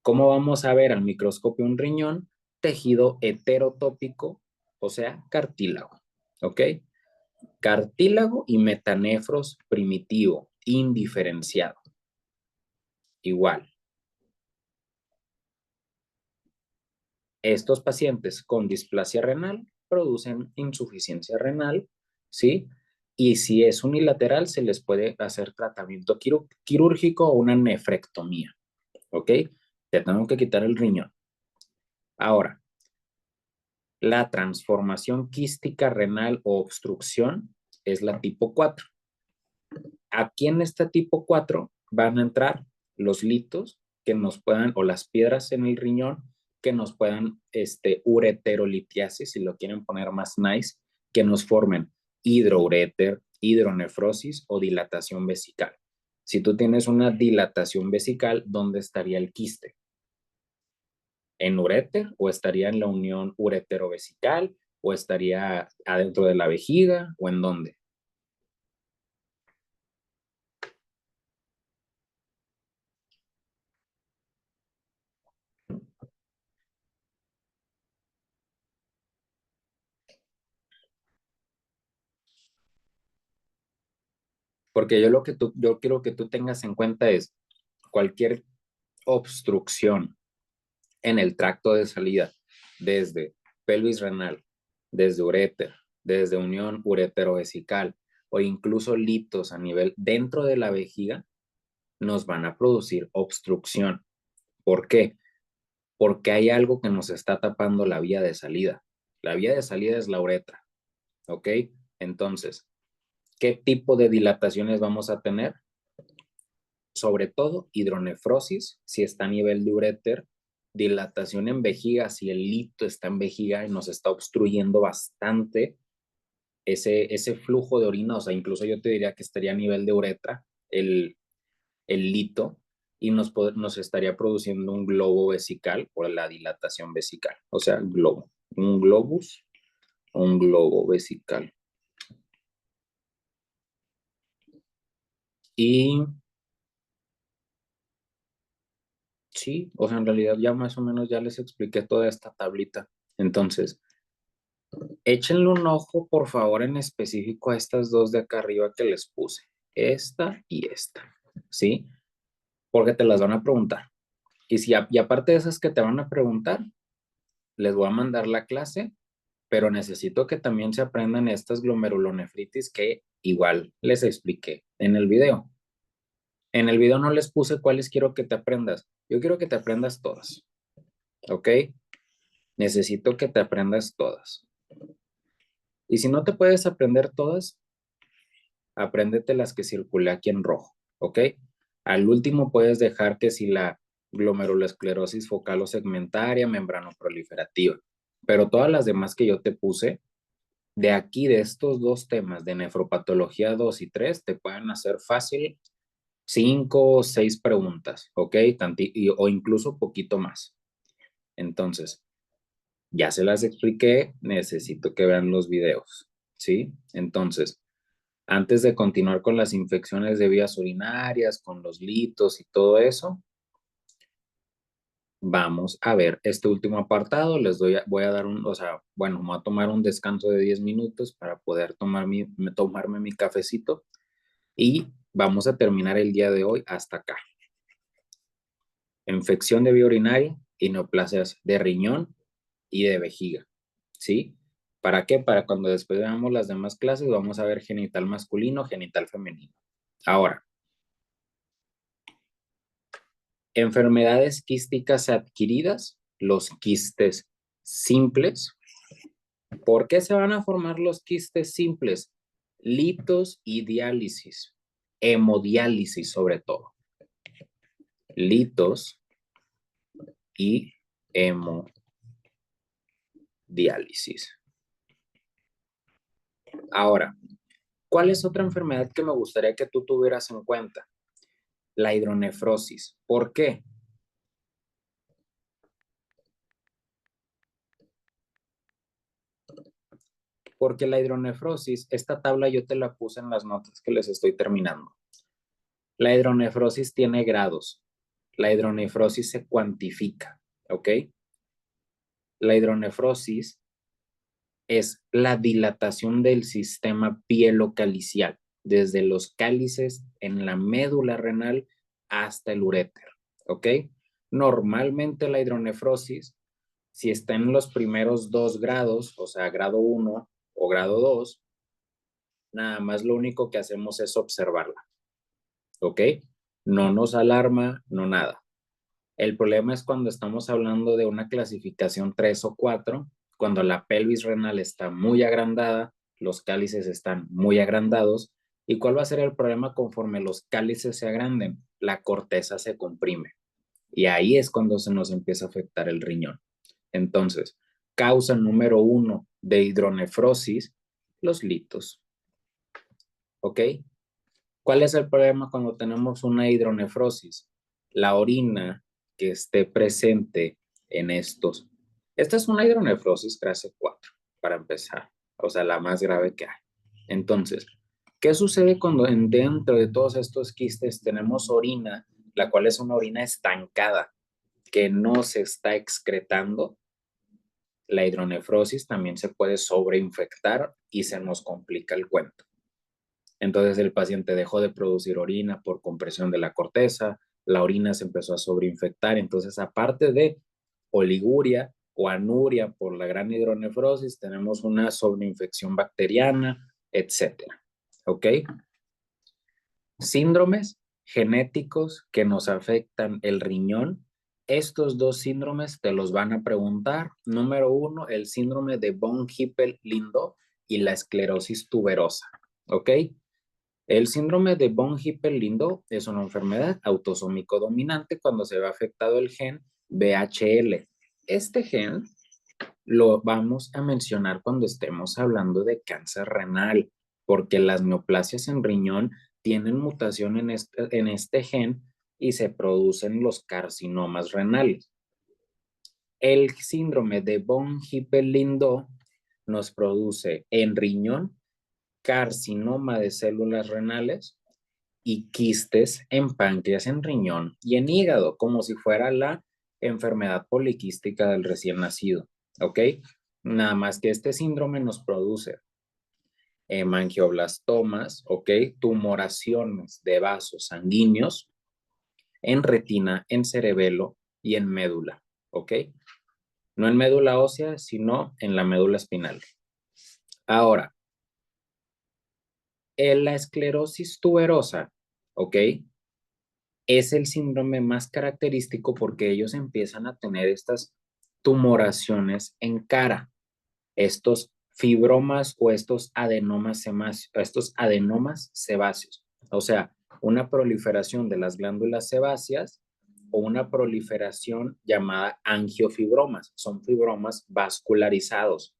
¿Cómo vamos a ver al microscopio un riñón? Tejido heterotópico, o sea, cartílago. ¿Ok? Cartílago y metanefros primitivo, indiferenciado. Igual. Estos pacientes con displasia renal producen insuficiencia renal, ¿sí? Y si es unilateral, se les puede hacer tratamiento quirúrgico o una nefrectomía, ¿ok? Te tengo que quitar el riñón. Ahora, la transformación quística renal o obstrucción es la tipo 4. Aquí en este tipo 4 van a entrar los litos que nos puedan, o las piedras en el riñón, que nos puedan, ureterolitiasis, si lo quieren poner más nice, que nos formen hidroureter, hidronefrosis o dilatación vesical. Si tú tienes una dilatación vesical, ¿dónde estaría el quiste? ¿En uréter o estaría en la unión ureterovesical o estaría adentro de la vejiga o en dónde? Porque yo quiero que tú tengas en cuenta es cualquier obstrucción en el tracto de salida, desde pelvis renal, desde uréter, desde unión ureterovesical o incluso litos a nivel dentro de la vejiga, nos van a producir obstrucción. ¿Por qué? Porque hay algo que nos está tapando la vía de salida. La vía de salida es la uretra, ¿ok? Entonces, ¿qué tipo de dilataciones vamos a tener? Sobre todo hidronefrosis, si está a nivel de uréter, dilatación en vejiga, si el lito está en vejiga y nos está obstruyendo bastante ese flujo de orina, o sea, incluso yo te diría que estaría a nivel de uretra, el lito, y nos estaría produciendo un globo vesical por la dilatación vesical, o sea, globo, un globus, un globo vesical. Y sí, o sea, en realidad ya más o menos ya les expliqué toda esta tablita. Entonces, échenle un ojo, por favor, en específico a estas dos de acá arriba que les puse. Esta y esta, ¿sí? Porque te las van a preguntar. Y aparte de esas que te van a preguntar, les voy a mandar la clase, pero necesito que también se aprendan estas glomerulonefritis que igual les expliqué en el video. En el video no les puse cuáles quiero que te aprendas. Yo quiero que te aprendas todas, ¿ok? Necesito que te aprendas todas. Y si no te puedes aprender todas, apréndete las que circulé aquí en rojo, ¿ok? Al último puedes dejar que si la glomerulosclerosis focal o segmentaria, membrano proliferativa, pero todas las demás que yo te puse, de aquí, de estos dos temas, de nefropatología 2 y 3, te pueden hacer fácil 5 o 6 preguntas, ¿ok? O incluso poquito más. Entonces, ya se las expliqué, necesito que vean los videos, ¿sí? Entonces, antes de continuar con las infecciones de vías urinarias, con los litos y todo eso, vamos a ver este último apartado. Voy a dar o sea, bueno, voy a tomar un descanso de 10 minutos para poder tomarme mi cafecito y vamos a terminar el día de hoy hasta acá. Infección de vía urinaria y neoplasias de riñón y de vejiga, ¿sí? ¿Para qué? Para cuando después veamos las demás clases, vamos a ver genital masculino, genital femenino. Ahora, enfermedades quísticas adquiridas, los quistes simples. ¿Por qué se van a formar los quistes simples? Litos y diálisis, hemodiálisis sobre todo. Litos y hemodiálisis. Ahora, ¿cuál es otra enfermedad que me gustaría que tú tuvieras en cuenta? La hidronefrosis. ¿Por qué? Porque la hidronefrosis, esta tabla yo te la puse en las notas que les estoy terminando. La hidronefrosis tiene grados. La hidronefrosis se cuantifica, ¿ok? La hidronefrosis es la dilatación del sistema pielocalicial, desde los cálices en la médula renal hasta el uréter, ¿ok? Normalmente la hidronefrosis, si está en los primeros 2 grados, o sea, grado 1 o grado 2, nada más lo único que hacemos es observarla, ¿ok? No nos alarma, no nada. El problema es cuando estamos hablando de una clasificación 3 o 4, cuando la pelvis renal está muy agrandada, los cálices están muy agrandados. ¿Y cuál va a ser el problema conforme los cálices se agranden? La corteza se comprime. Y ahí es cuando se nos empieza a afectar el riñón. Entonces, causa número 1 de hidronefrosis, los litos. ¿Ok? ¿Cuál es el problema cuando tenemos una hidronefrosis? La orina que esté presente en estos. Esta es una hidronefrosis clase 4, para empezar. O sea, la más grave que hay. Entonces, ¿qué sucede cuando dentro de todos estos quistes tenemos orina, la cual es una orina estancada, que no se está excretando? La hidronefrosis también se puede sobreinfectar y se nos complica el cuento. Entonces el paciente dejó de producir orina por compresión de la corteza, la orina se empezó a sobreinfectar, entonces aparte de oliguria o anuria por la gran hidronefrosis, tenemos una sobreinfección bacteriana, etcétera. ¿Ok? Síndromes genéticos que nos afectan el riñón. Estos dos síndromes te los van a preguntar. Número 1, el síndrome de von Hippel-Lindau y la esclerosis tuberosa. ¿Ok? El síndrome de von Hippel-Lindau es una enfermedad autosómico dominante cuando se ve afectado el gen VHL. Este gen lo vamos a mencionar cuando estemos hablando de cáncer renal, porque las neoplasias en riñón tienen mutación en este gen y se producen los carcinomas renales. El síndrome de von Hippel-Lindau nos produce en riñón carcinoma de células renales y quistes en páncreas, en riñón y en hígado, como si fuera la enfermedad poliquística del recién nacido, ¿ok? Nada más que este síndrome nos produce hemangioblastomas, ¿ok? Tumoraciones de vasos sanguíneos en retina, en cerebelo y en médula, ¿ok? No en médula ósea, sino en la médula espinal. Ahora, en la esclerosis tuberosa, ¿ok? Es el síndrome más característico porque ellos empiezan a tener estas tumoraciones en cara, estos fibromas o estos adenomas sebáceos, o sea, una proliferación de las glándulas sebáceas o una proliferación llamada angiofibromas, son fibromas vascularizados.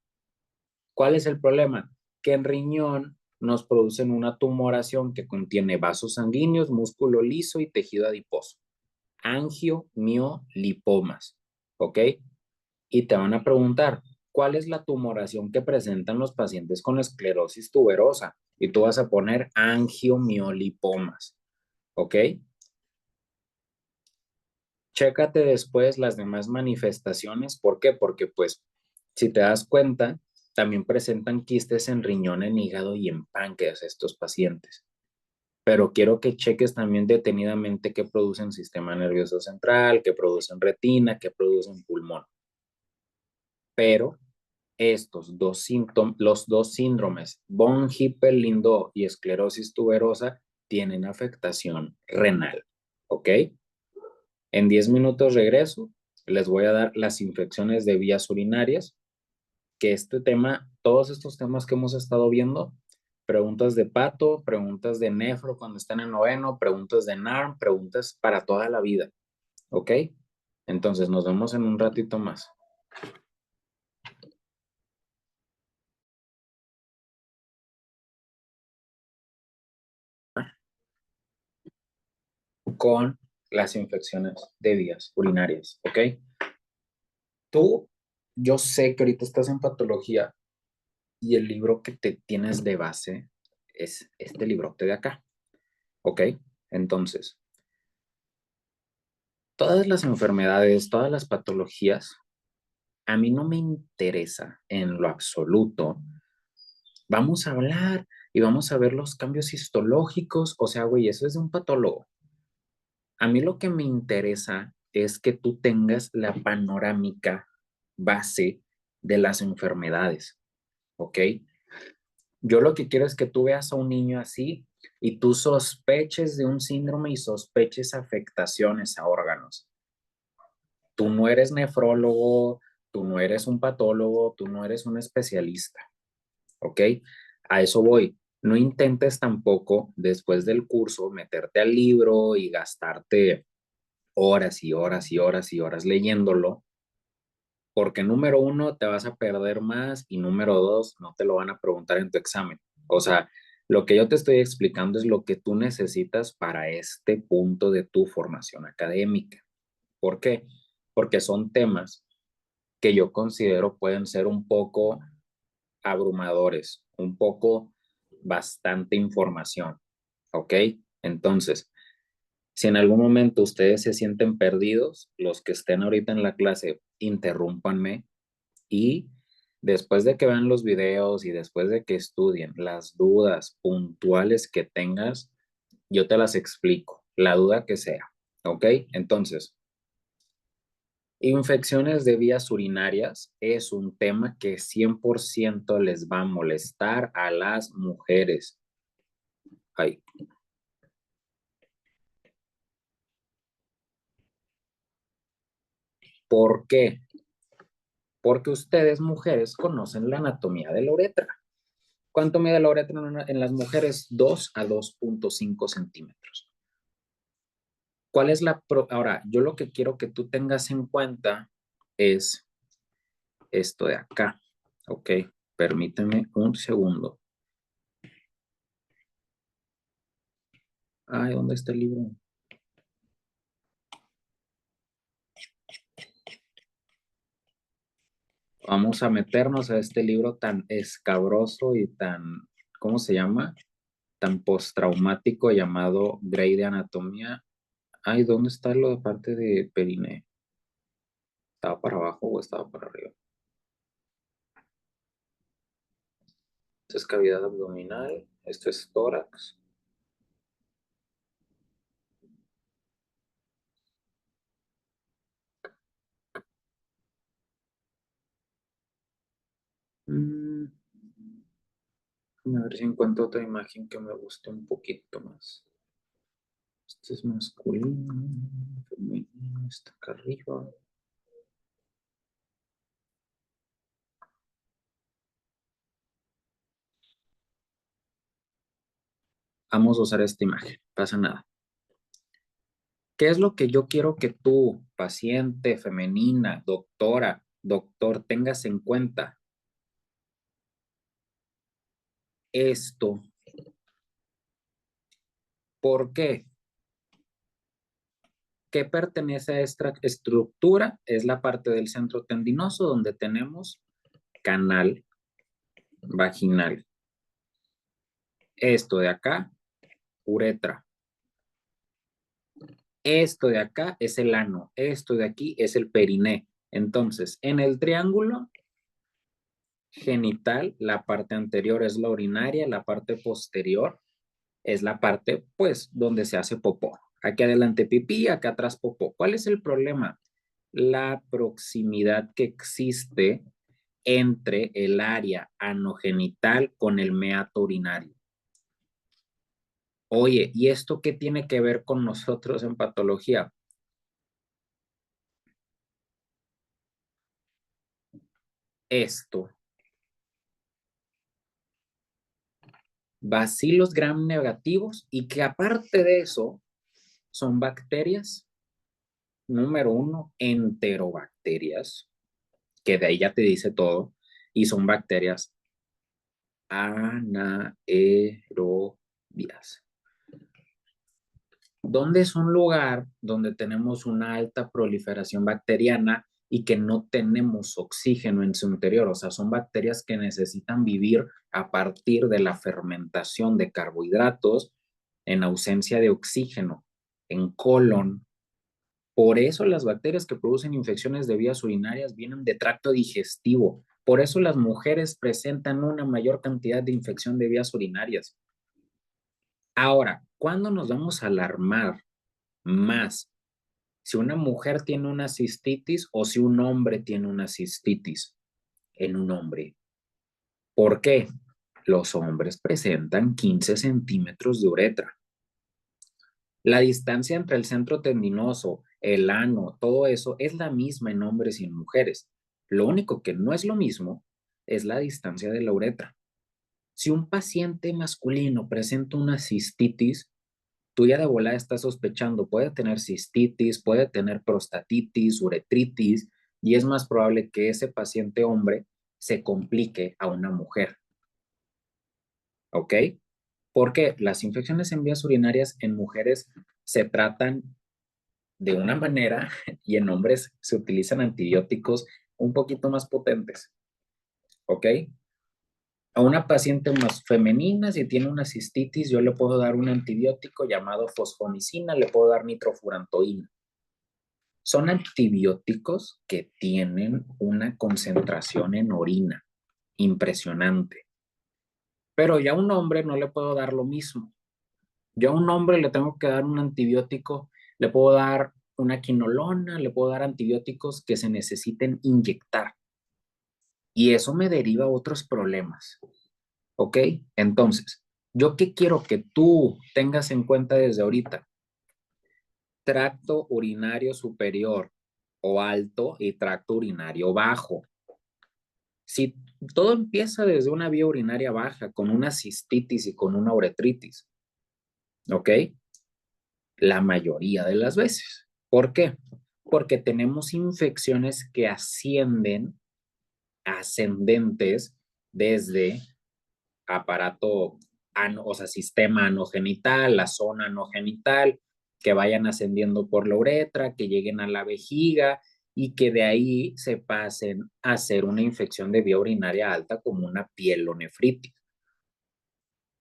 ¿Cuál es el problema? Que en riñón nos producen una tumoración que contiene vasos sanguíneos, músculo liso y tejido adiposo. Angiomiolipomas, ¿ok? Y te van a preguntar, ¿cuál es la tumoración que presentan los pacientes con esclerosis tuberosa? Y tú vas a poner angiomiolipomas, ¿ok? Chécate después las demás manifestaciones. ¿Por qué? Porque pues, si te das cuenta, también presentan quistes en riñón, en hígado y en páncreas estos pacientes. Pero quiero que cheques también detenidamente qué producen sistema nervioso central, qué producen retina, qué producen pulmón. Pero los dos síndromes, von Hippel-Lindau y esclerosis tuberosa, tienen afectación renal. ¿Ok? En 10 minutos regreso, les voy a dar las infecciones de vías urinarias, que este tema, todos estos temas que hemos estado viendo, preguntas de pato, preguntas de nefro cuando están en noveno, preguntas de NARM, preguntas para toda la vida. ¿Ok? Entonces nos vemos en un ratito más. Con las infecciones de vías urinarias, ¿ok? Tú, yo sé que ahorita estás en patología y el libro que te tienes de base es este librote de acá, ¿ok? Entonces, todas las enfermedades, todas las patologías, a mí no me interesa en lo absoluto. Vamos a hablar y vamos a ver los cambios histológicos, o sea, güey, eso es de un patólogo. A mí lo que me interesa es que tú tengas la panorámica base de las enfermedades, ¿ok? Yo lo que quiero es que tú veas a un niño así y tú sospeches de un síndrome y sospeches afectaciones a órganos. Tú no eres nefrólogo, tú no eres un patólogo, tú no eres un especialista, ¿ok? A eso voy. No intentes tampoco después del curso meterte al libro y gastarte horas y horas y horas y horas leyéndolo Porque número uno, te vas a perder más y número dos, no te lo van a preguntar en tu examen. O sea, lo que yo te estoy explicando es lo que tú necesitas para este punto de tu formación académica. ¿Por qué? Porque son temas que yo considero pueden ser un poco abrumadores, un poco bastante información, ¿ok? Entonces, si en algún momento ustedes se sienten perdidos, los que estén ahorita en la clase, interrúmpanme y después de que vean los videos y después de que estudien las dudas puntuales que tengas, yo te las explico, la duda que sea, ¿ok? Entonces, infecciones de vías urinarias es un tema que 100% les va a molestar a las mujeres. Ay, ¿por qué? Porque ustedes, mujeres, conocen la anatomía de la uretra. ¿Cuánto mide la uretra en las mujeres? 2 a 2.5 centímetros. ¿Cuál es Ahora, yo lo que quiero que tú tengas en cuenta es esto de acá, ¿ok? Permíteme un segundo. Ay, ¿dónde está el libro? Vamos a meternos a este libro tan escabroso y tan, ¿cómo se llama? Tan postraumático llamado Grey de Anatomía. Ay, ¿dónde está lo de parte de Perine? ¿Estaba para abajo o estaba para arriba? Esta es cavidad abdominal, esto es tórax. Mm, a ver si encuentro otra imagen que me guste un poquito más. Este es masculino, femenino, está acá arriba. Vamos a usar esta imagen, pasa nada. ¿Qué es lo que yo quiero que tú, paciente femenina, doctora, doctor, tengas en cuenta? Esto. ¿Por qué? ¿Qué pertenece a esta estructura? Es la parte del centro tendinoso donde tenemos canal vaginal. Esto de acá, uretra. Esto de acá es el ano. Esto de aquí es el periné. Entonces, en el triángulo genital, la parte anterior es la urinaria, la parte posterior es la parte, pues, donde se hace popó. Aquí adelante pipí, acá atrás popó. ¿Cuál es el problema? La proximidad que existe entre el área anogenital con el meato urinario. Oye, ¿y esto qué tiene que ver con nosotros en patología? Esto, bacilos gram negativos y que aparte de eso son bacterias, número uno, enterobacterias, que de ahí ya te dice todo, y son bacterias anaerobias. ¿Dónde es un lugar donde tenemos una alta proliferación bacteriana y que no tenemos oxígeno en su interior? O sea, son bacterias que necesitan vivir a partir de la fermentación de carbohidratos en ausencia de oxígeno, en colon. Por eso las bacterias que producen infecciones de vías urinarias vienen de tracto digestivo. Por eso las mujeres presentan una mayor cantidad de infección de vías urinarias. Ahora, ¿cuándo nos vamos a alarmar más si una mujer tiene una cistitis o si un hombre tiene una cistitis en un hombre? ¿Por qué? Los hombres presentan 15 centímetros de uretra. La distancia entre el centro tendinoso, el ano, todo eso es la misma en hombres y en mujeres. Lo único que no es lo mismo es la distancia de la uretra. Si un paciente masculino presenta una cistitis, tú ya de volada estás sospechando, puede tener cistitis, puede tener prostatitis, uretritis, y es más probable que ese paciente hombre se complique a una mujer. ¿Ok? Porque las infecciones en vías urinarias en mujeres se tratan de una manera y en hombres se utilizan antibióticos un poquito más potentes. ¿Ok? A una paciente más femenina, si tiene una cistitis, yo le puedo dar un antibiótico llamado fosfomicina, le puedo dar nitrofurantoína. Son antibióticos que tienen una concentración en orina impresionante. Pero ya a un hombre no le puedo dar lo mismo. Yo a un hombre le tengo que dar un antibiótico, le puedo dar una quinolona, le puedo dar antibióticos que se necesiten inyectar. Y eso me deriva a otros problemas. ¿Ok? Entonces, ¿yo qué quiero que tú tengas en cuenta desde ahorita? Tracto urinario superior o alto y tracto urinario bajo. Si todo empieza desde una vía urinaria baja, con una cistitis y con una uretritis, ¿ok? La mayoría de las veces. ¿Por qué? Porque tenemos infecciones que ascienden, ascendentes, desde aparato, o sea, sistema anogenital, la zona anogenital, que vayan ascendiendo por la uretra, que lleguen a la vejiga y que de ahí se pasen a hacer una infección de vía urinaria alta como una pielonefritis.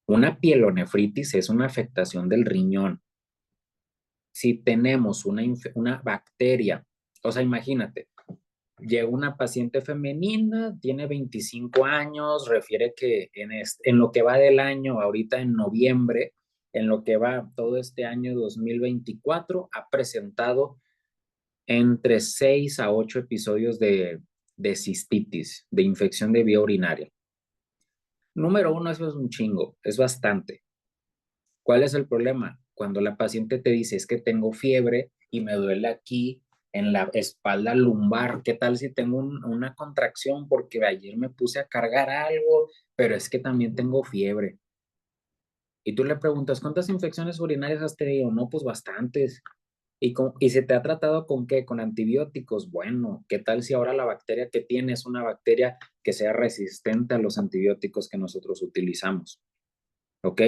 Una pielonefritis es una afectación del riñón. Si tenemos una bacteria, o sea, imagínate, llega una paciente femenina, tiene 25 años, refiere que en lo que va del año, ahorita en noviembre, en lo que va todo este año 2024, ha presentado entre 6 a 8 episodios de cistitis, de infección de vía urinaria. Número uno, eso es un chingo, es bastante. ¿Cuál es el problema? Cuando la paciente te dice, es que tengo fiebre y me duele aquí en la espalda lumbar, ¿qué tal si tengo una contracción porque ayer me puse a cargar algo, pero es que también tengo fiebre? Y tú le preguntas, ¿cuántas infecciones urinarias has tenido? No, pues bastantes. ¿Y se te ha tratado con qué? Con antibióticos. Bueno, ¿qué tal si ahora la bacteria que tiene es una bacteria que sea resistente a los antibióticos que nosotros utilizamos? ¿Ok?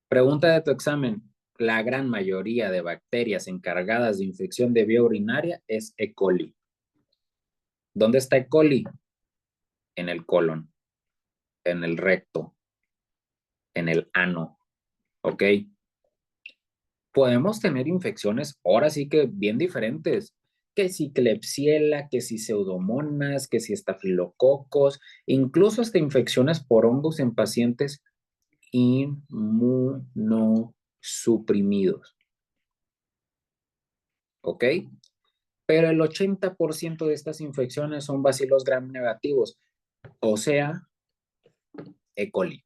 Pregunta de tu examen. La gran mayoría de bacterias encargadas de infección de vía urinaria es E. coli. ¿Dónde está E. coli? En el colon, en el recto, en el ano. ¿Ok? Podemos tener infecciones ahora sí que bien diferentes. Que si Klebsiella, que si pseudomonas, que si estafilococos, incluso hasta infecciones por hongos en pacientes inmunosuprimidos. ¿Ok? Pero el 80% de estas infecciones son bacilos gram negativos, o sea, E. coli.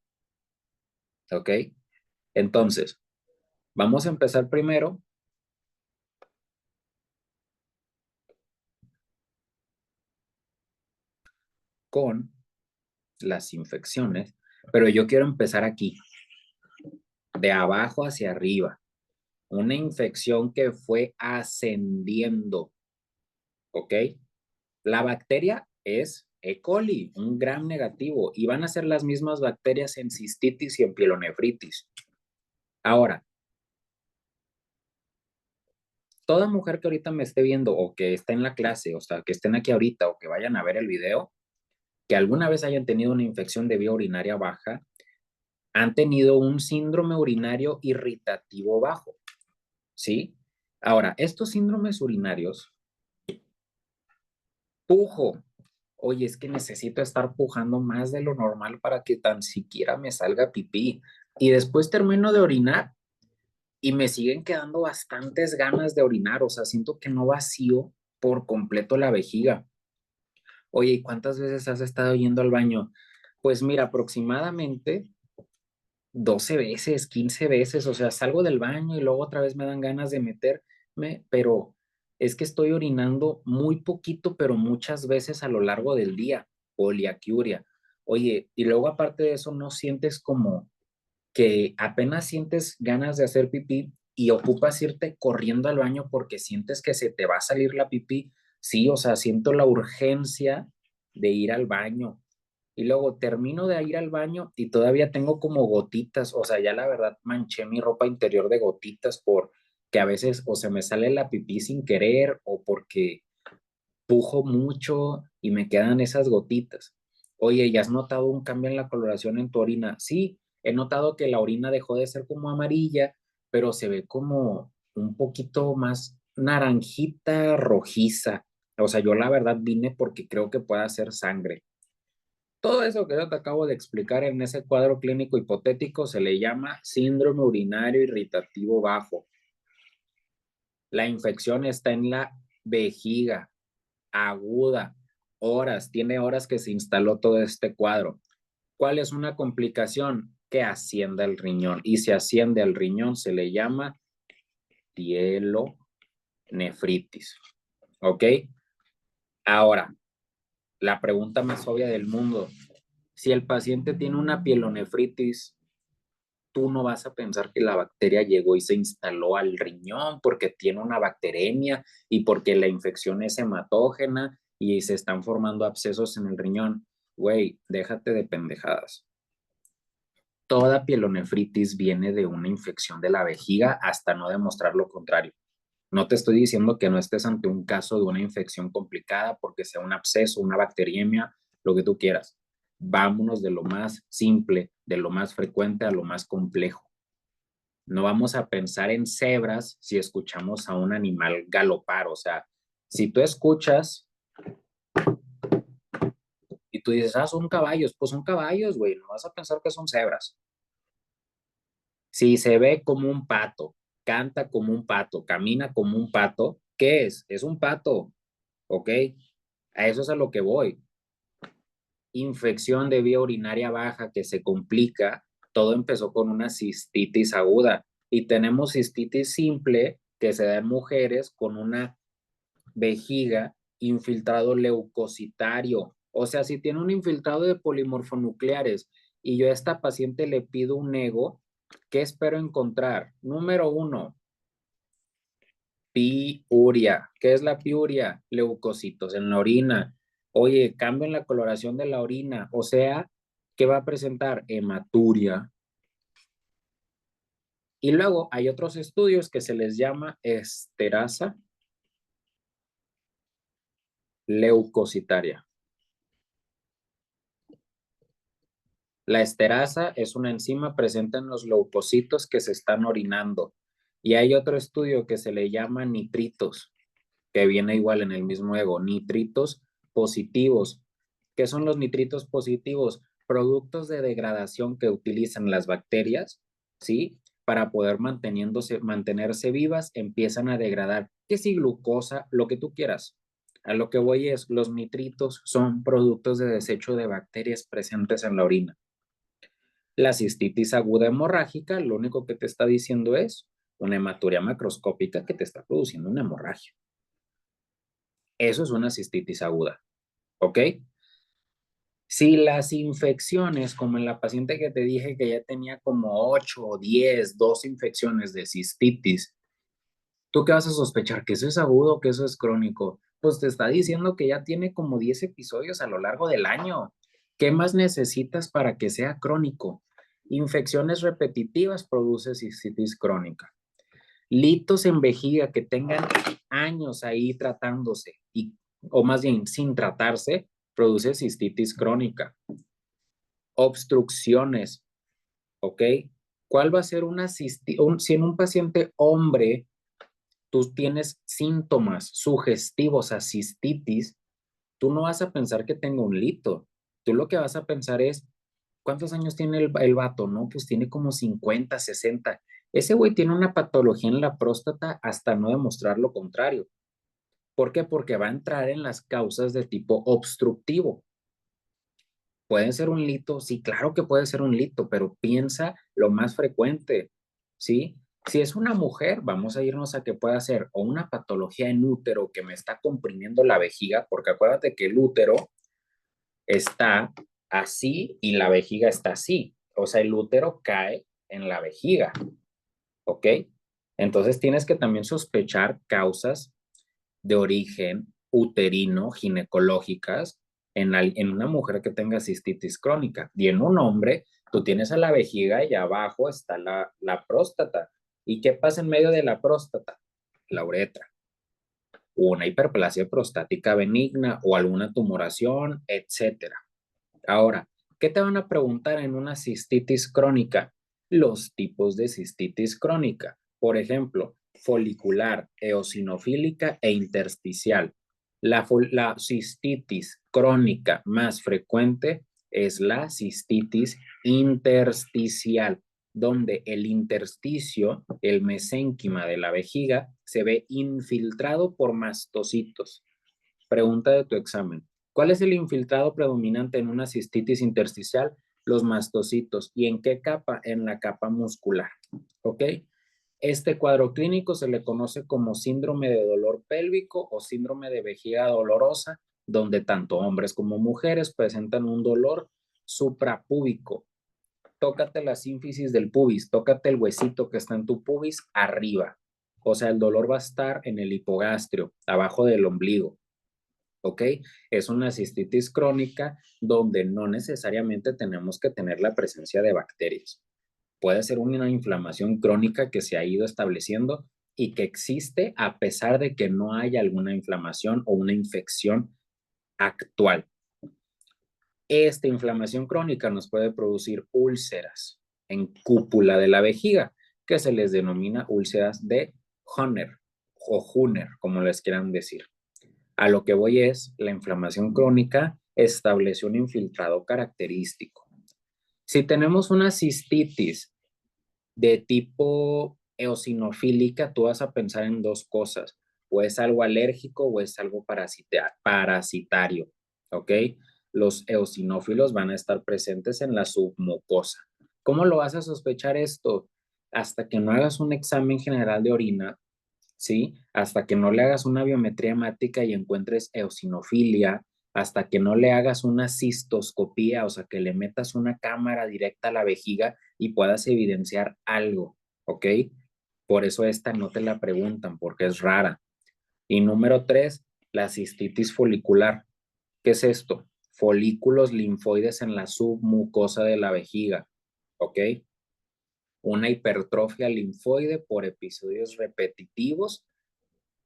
¿Ok? Entonces, vamos a empezar primero con las infecciones, pero yo quiero empezar aquí, de abajo hacia arriba. Una infección que fue ascendiendo. ¿Ok? La bacteria es E. coli, un gram negativo, y van a ser las mismas bacterias en cistitis y en pielonefritis. Ahora, toda mujer que ahorita me esté viendo o que esté en la clase, o sea, que estén aquí ahorita o que vayan a ver el video, que alguna vez hayan tenido una infección de vía urinaria baja, han tenido un síndrome urinario irritativo bajo, ¿sí? Ahora, estos síndromes urinarios, pujo, oye, es que necesito estar pujando más de lo normal para que tan siquiera me salga pipí. Y después termino de orinar y me siguen quedando bastantes ganas de orinar, o sea, siento que no vacío por completo la vejiga. Oye, ¿y cuántas veces has estado yendo al baño? Pues mira, aproximadamente 12 veces, 15 veces, o sea, salgo del baño y luego otra vez me dan ganas de meterme, pero es que estoy orinando muy poquito, pero muchas veces a lo largo del día, poliaquiuria. Oye, y luego aparte de eso, ¿no sientes como que apenas sientes ganas de hacer pipí y ocupas irte corriendo al baño porque sientes que se te va a salir la pipí? Sí, o sea, siento la urgencia de ir al baño. Y luego termino de ir al baño y todavía tengo como gotitas, o sea, ya la verdad manché mi ropa interior de gotitas por que a veces o se me sale la pipí sin querer o porque pujo mucho y me quedan esas gotitas. Oye, ¿ya has notado un cambio en la coloración en tu orina? Sí, he notado que la orina dejó de ser como amarilla, pero se ve como un poquito más naranjita, rojiza. O sea, yo la verdad vine porque creo que pueda ser sangre. Todo eso que yo te acabo de explicar en ese cuadro clínico hipotético se le llama síndrome urinario irritativo bajo. La infección está en la vejiga, aguda, horas, tiene horas que se instaló todo este cuadro. ¿Cuál es una complicación? Que ascienda el riñón. Y si asciende al riñón se le llama pielonefritis. ¿Ok? Ahora, la pregunta más obvia del mundo. Si el paciente tiene una pielonefritis, tú no vas a pensar que la bacteria llegó y se instaló al riñón porque tiene una bacteremia y porque la infección es hematógena y se están formando abscesos en el riñón. Güey, déjate de pendejadas. Toda pielonefritis viene de una infección de la vejiga hasta no demostrar lo contrario. No te estoy diciendo que no estés ante un caso de una infección complicada porque sea un absceso, una bacteriemia, lo que tú quieras. Vámonos de lo más simple, de lo más frecuente a lo más complejo. No vamos a pensar en cebras si escuchamos a un animal galopar. O sea, si tú escuchas y tú dices, ah, son caballos, pues son caballos, güey, no vas a pensar que son cebras. Si se ve como un pato, canta como un pato, camina como un pato, ¿qué es? Es un pato, ¿ok? A eso es a lo que voy. Infección de vía urinaria baja que se complica, todo empezó con una cistitis aguda y tenemos cistitis simple que se da en mujeres con una vejiga, infiltrado leucocitario. O sea, si tiene un infiltrado de polimorfonucleares y yo a esta paciente le pido un ego, ¿qué espero encontrar? Número uno, piuria. ¿Qué es la piuria? Leucocitos en la orina. Oye, cambio en la coloración de la orina. O sea, ¿qué va a presentar? Hematuria. Y luego hay otros estudios que se les llama esterasa leucocitaria. La esterasa es una enzima presente en los leucocitos que se están orinando. Y hay otro estudio que se le llama nitritos, que viene igual en el mismo ego, nitritos positivos. ¿Qué son los nitritos positivos? Productos de degradación que utilizan las bacterias, ¿sí? Para poder mantenerse vivas, empiezan a degradar, que si glucosa, lo que tú quieras. A lo que voy es, los nitritos son productos de desecho de bacterias presentes en la orina. La cistitis aguda hemorrágica, lo único que te está diciendo es una hematuria macroscópica que te está produciendo una hemorragia. Eso es una cistitis aguda, ¿ok? Si las infecciones, como en la paciente que te dije que ya tenía como 8 o 10, dos infecciones de cistitis, ¿tú qué vas a sospechar? ¿Que eso es agudo o que eso es crónico? Pues te está diciendo que ya tiene como 10 episodios a lo largo del año. ¿Qué más necesitas para que sea crónico? Infecciones repetitivas produce cistitis crónica. Litos en vejiga que tengan años ahí tratándose o más bien sin tratarse, produce cistitis crónica. Obstrucciones, ¿ok? ¿Cuál va a ser una cistitis? Si en un paciente hombre tú tienes síntomas sugestivos a cistitis, tú no vas a pensar que tenga un lito. Tú lo que vas a pensar es, ¿cuántos años tiene el vato? No, pues tiene como 50, 60. Ese güey tiene una patología en la próstata hasta no demostrar lo contrario. ¿Por qué? Porque va a entrar en las causas de tipo obstructivo. ¿Puede ser un lito? Sí, claro que puede ser un lito, pero piensa lo más frecuente, ¿sí? Si es una mujer, vamos a irnos a que pueda ser o una patología en útero que me está comprimiendo la vejiga, porque acuérdate que el útero está así y la vejiga está así. O sea, el útero cae en la vejiga, ¿ok? Entonces tienes que también sospechar causas de origen uterino, ginecológicas, en una mujer que tenga cistitis crónica. Y en un hombre, tú tienes a la vejiga y abajo está la próstata. ¿Y qué pasa en medio de la próstata? La uretra. Una hiperplasia prostática benigna o alguna tumoración, etcétera. Ahora, ¿qué te van a preguntar en una cistitis crónica? Los tipos de cistitis crónica. Por ejemplo, folicular, eosinofílica e intersticial. La cistitis crónica más frecuente es la cistitis intersticial, donde el intersticio, el mesénquima de la vejiga, se ve infiltrado por mastocitos. Pregunta de tu examen. ¿Cuál es el infiltrado predominante en una cistitis intersticial? Los mastocitos. ¿Y en qué capa? En la capa muscular. ¿Ok? Este cuadro clínico se le conoce como síndrome de dolor pélvico o síndrome de vejiga dolorosa, donde tanto hombres como mujeres presentan un dolor suprapúbico. Tócate la sínfisis del pubis, tócate el huesito que está en tu pubis arriba. O sea, el dolor va a estar en el hipogastrio, abajo del ombligo. ¿Ok? Es una cistitis crónica donde no necesariamente tenemos que tener la presencia de bacterias. Puede ser una inflamación crónica que se ha ido estableciendo y que existe a pesar de que no haya alguna inflamación o una infección actual. Esta inflamación crónica nos puede producir úlceras en cúpula de la vejiga, que se les denomina úlceras de Höner o Hunner, como les quieran decir. A lo que voy es, la inflamación crónica establece un infiltrado característico. Si tenemos una cistitis de tipo eosinofílica, tú vas a pensar en dos cosas, o es algo alérgico o es algo parasitario, ¿ok? Los eosinófilos van a estar presentes en la submucosa. ¿Cómo lo vas a sospechar esto? Hasta que no hagas un examen general de orina, ¿sí? Hasta que no le hagas una biometría hemática y encuentres eosinofilia, hasta que no le hagas una cistoscopía, o sea, que le metas una cámara directa a la vejiga y puedas evidenciar algo, ¿ok? Por eso esta no te la preguntan, porque es rara. Y número 3, la cistitis folicular. ¿Qué es esto? Folículos linfoides en la submucosa de la vejiga, ¿ok? Una hipertrofia linfoide por episodios repetitivos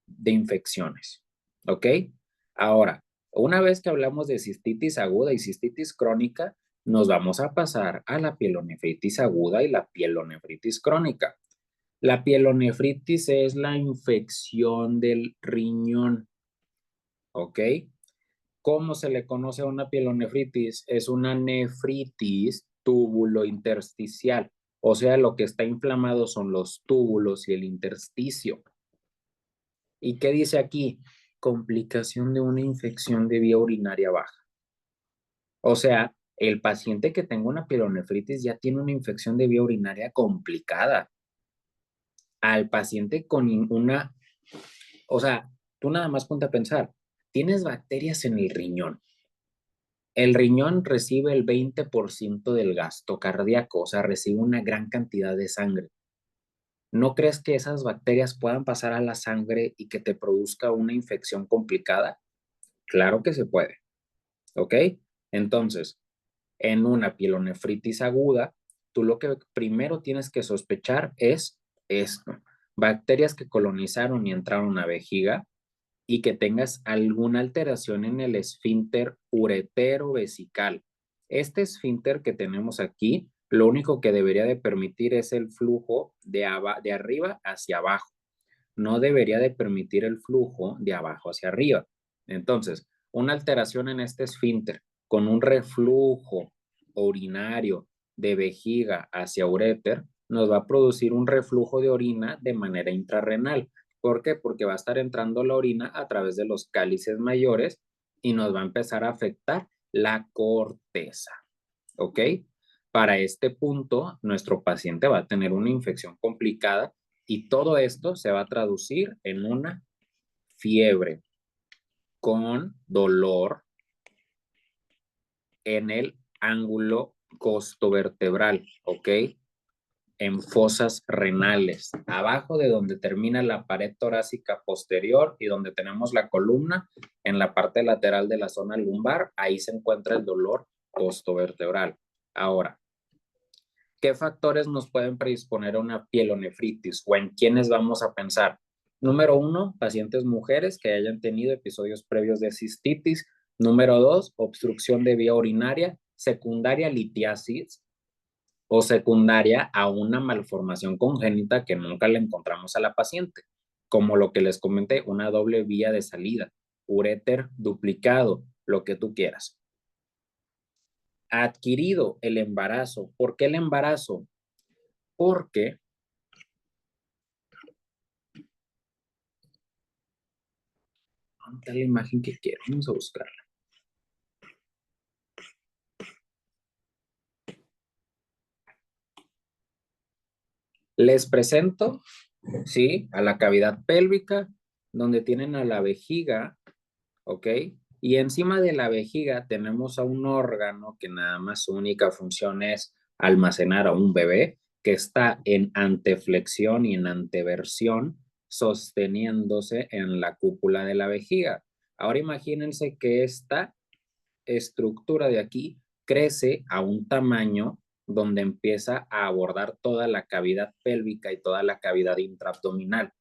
de infecciones. ¿Ok? Ahora, una vez que hablamos de cistitis aguda y cistitis crónica, nos vamos a pasar a la pielonefritis aguda y la pielonefritis crónica. La pielonefritis es la infección del riñón. ¿Ok? ¿Cómo se le conoce a una pielonefritis? Es una nefritis túbulo-intersticial. O sea, lo que está inflamado son los túbulos y el intersticio. ¿Y qué dice aquí? Complicación de una infección de vía urinaria baja. O sea, el paciente que tenga una pielonefritis ya tiene una infección de vía urinaria complicada. Al paciente con una, o sea, tú nada más ponte a pensar, tienes bacterias en el riñón. El riñón recibe el 20% del gasto cardíaco, o sea, recibe una gran cantidad de sangre. ¿No crees que esas bacterias puedan pasar a la sangre y que te produzca una infección complicada? Claro que se puede, ¿ok? Entonces, en una pielonefritis aguda, tú lo que primero tienes que sospechar es esto, bacterias que colonizaron y entraron a vejiga y que tengas alguna alteración en el esfínter uretero-vesical. Este esfínter que tenemos aquí, lo único que debería de permitir es el flujo de arriba hacia abajo. No debería de permitir el flujo de abajo hacia arriba. Entonces, una alteración en este esfínter con un reflujo urinario de vejiga hacia uréter nos va a producir un reflujo de orina de manera intrarrenal. ¿Por qué? Porque va a estar entrando la orina a través de los cálices mayores y nos va a empezar a afectar la corteza. ¿Ok? Para este punto, nuestro paciente va a tener una infección complicada y todo esto se va a traducir en una fiebre con dolor en el ángulo costovertebral, ¿ok? en fosas renales, abajo de donde termina la pared torácica posterior y donde tenemos la columna, en la parte lateral de la zona lumbar, ahí se encuentra el dolor costovertebral. Ahora, ¿qué factores nos pueden predisponer a una pielonefritis o en quiénes vamos a pensar? Número uno, pacientes mujeres que hayan tenido episodios previos de cistitis. Número dos, obstrucción de vía urinaria, secundaria litiasis o secundaria a una malformación congénita que nunca le encontramos a la paciente, como lo que les comenté, una doble vía de salida, uréter duplicado, lo que tú quieras. Adquirido el embarazo. ¿Por qué el embarazo? Porque ¿dónde está la imagen que quiero? Vamos a buscarla. Les presento, ¿sí? A la cavidad pélvica, donde tienen a la vejiga, ¿ok? Y encima de la vejiga tenemos a un órgano que nada más su única función es almacenar a un bebé que está en anteflexión y en anteversión, sosteniéndose en la cúpula de la vejiga. Ahora imagínense que esta estructura de aquí crece a un tamaño donde empieza a abordar toda la cavidad pélvica y toda la cavidad intraabdominal.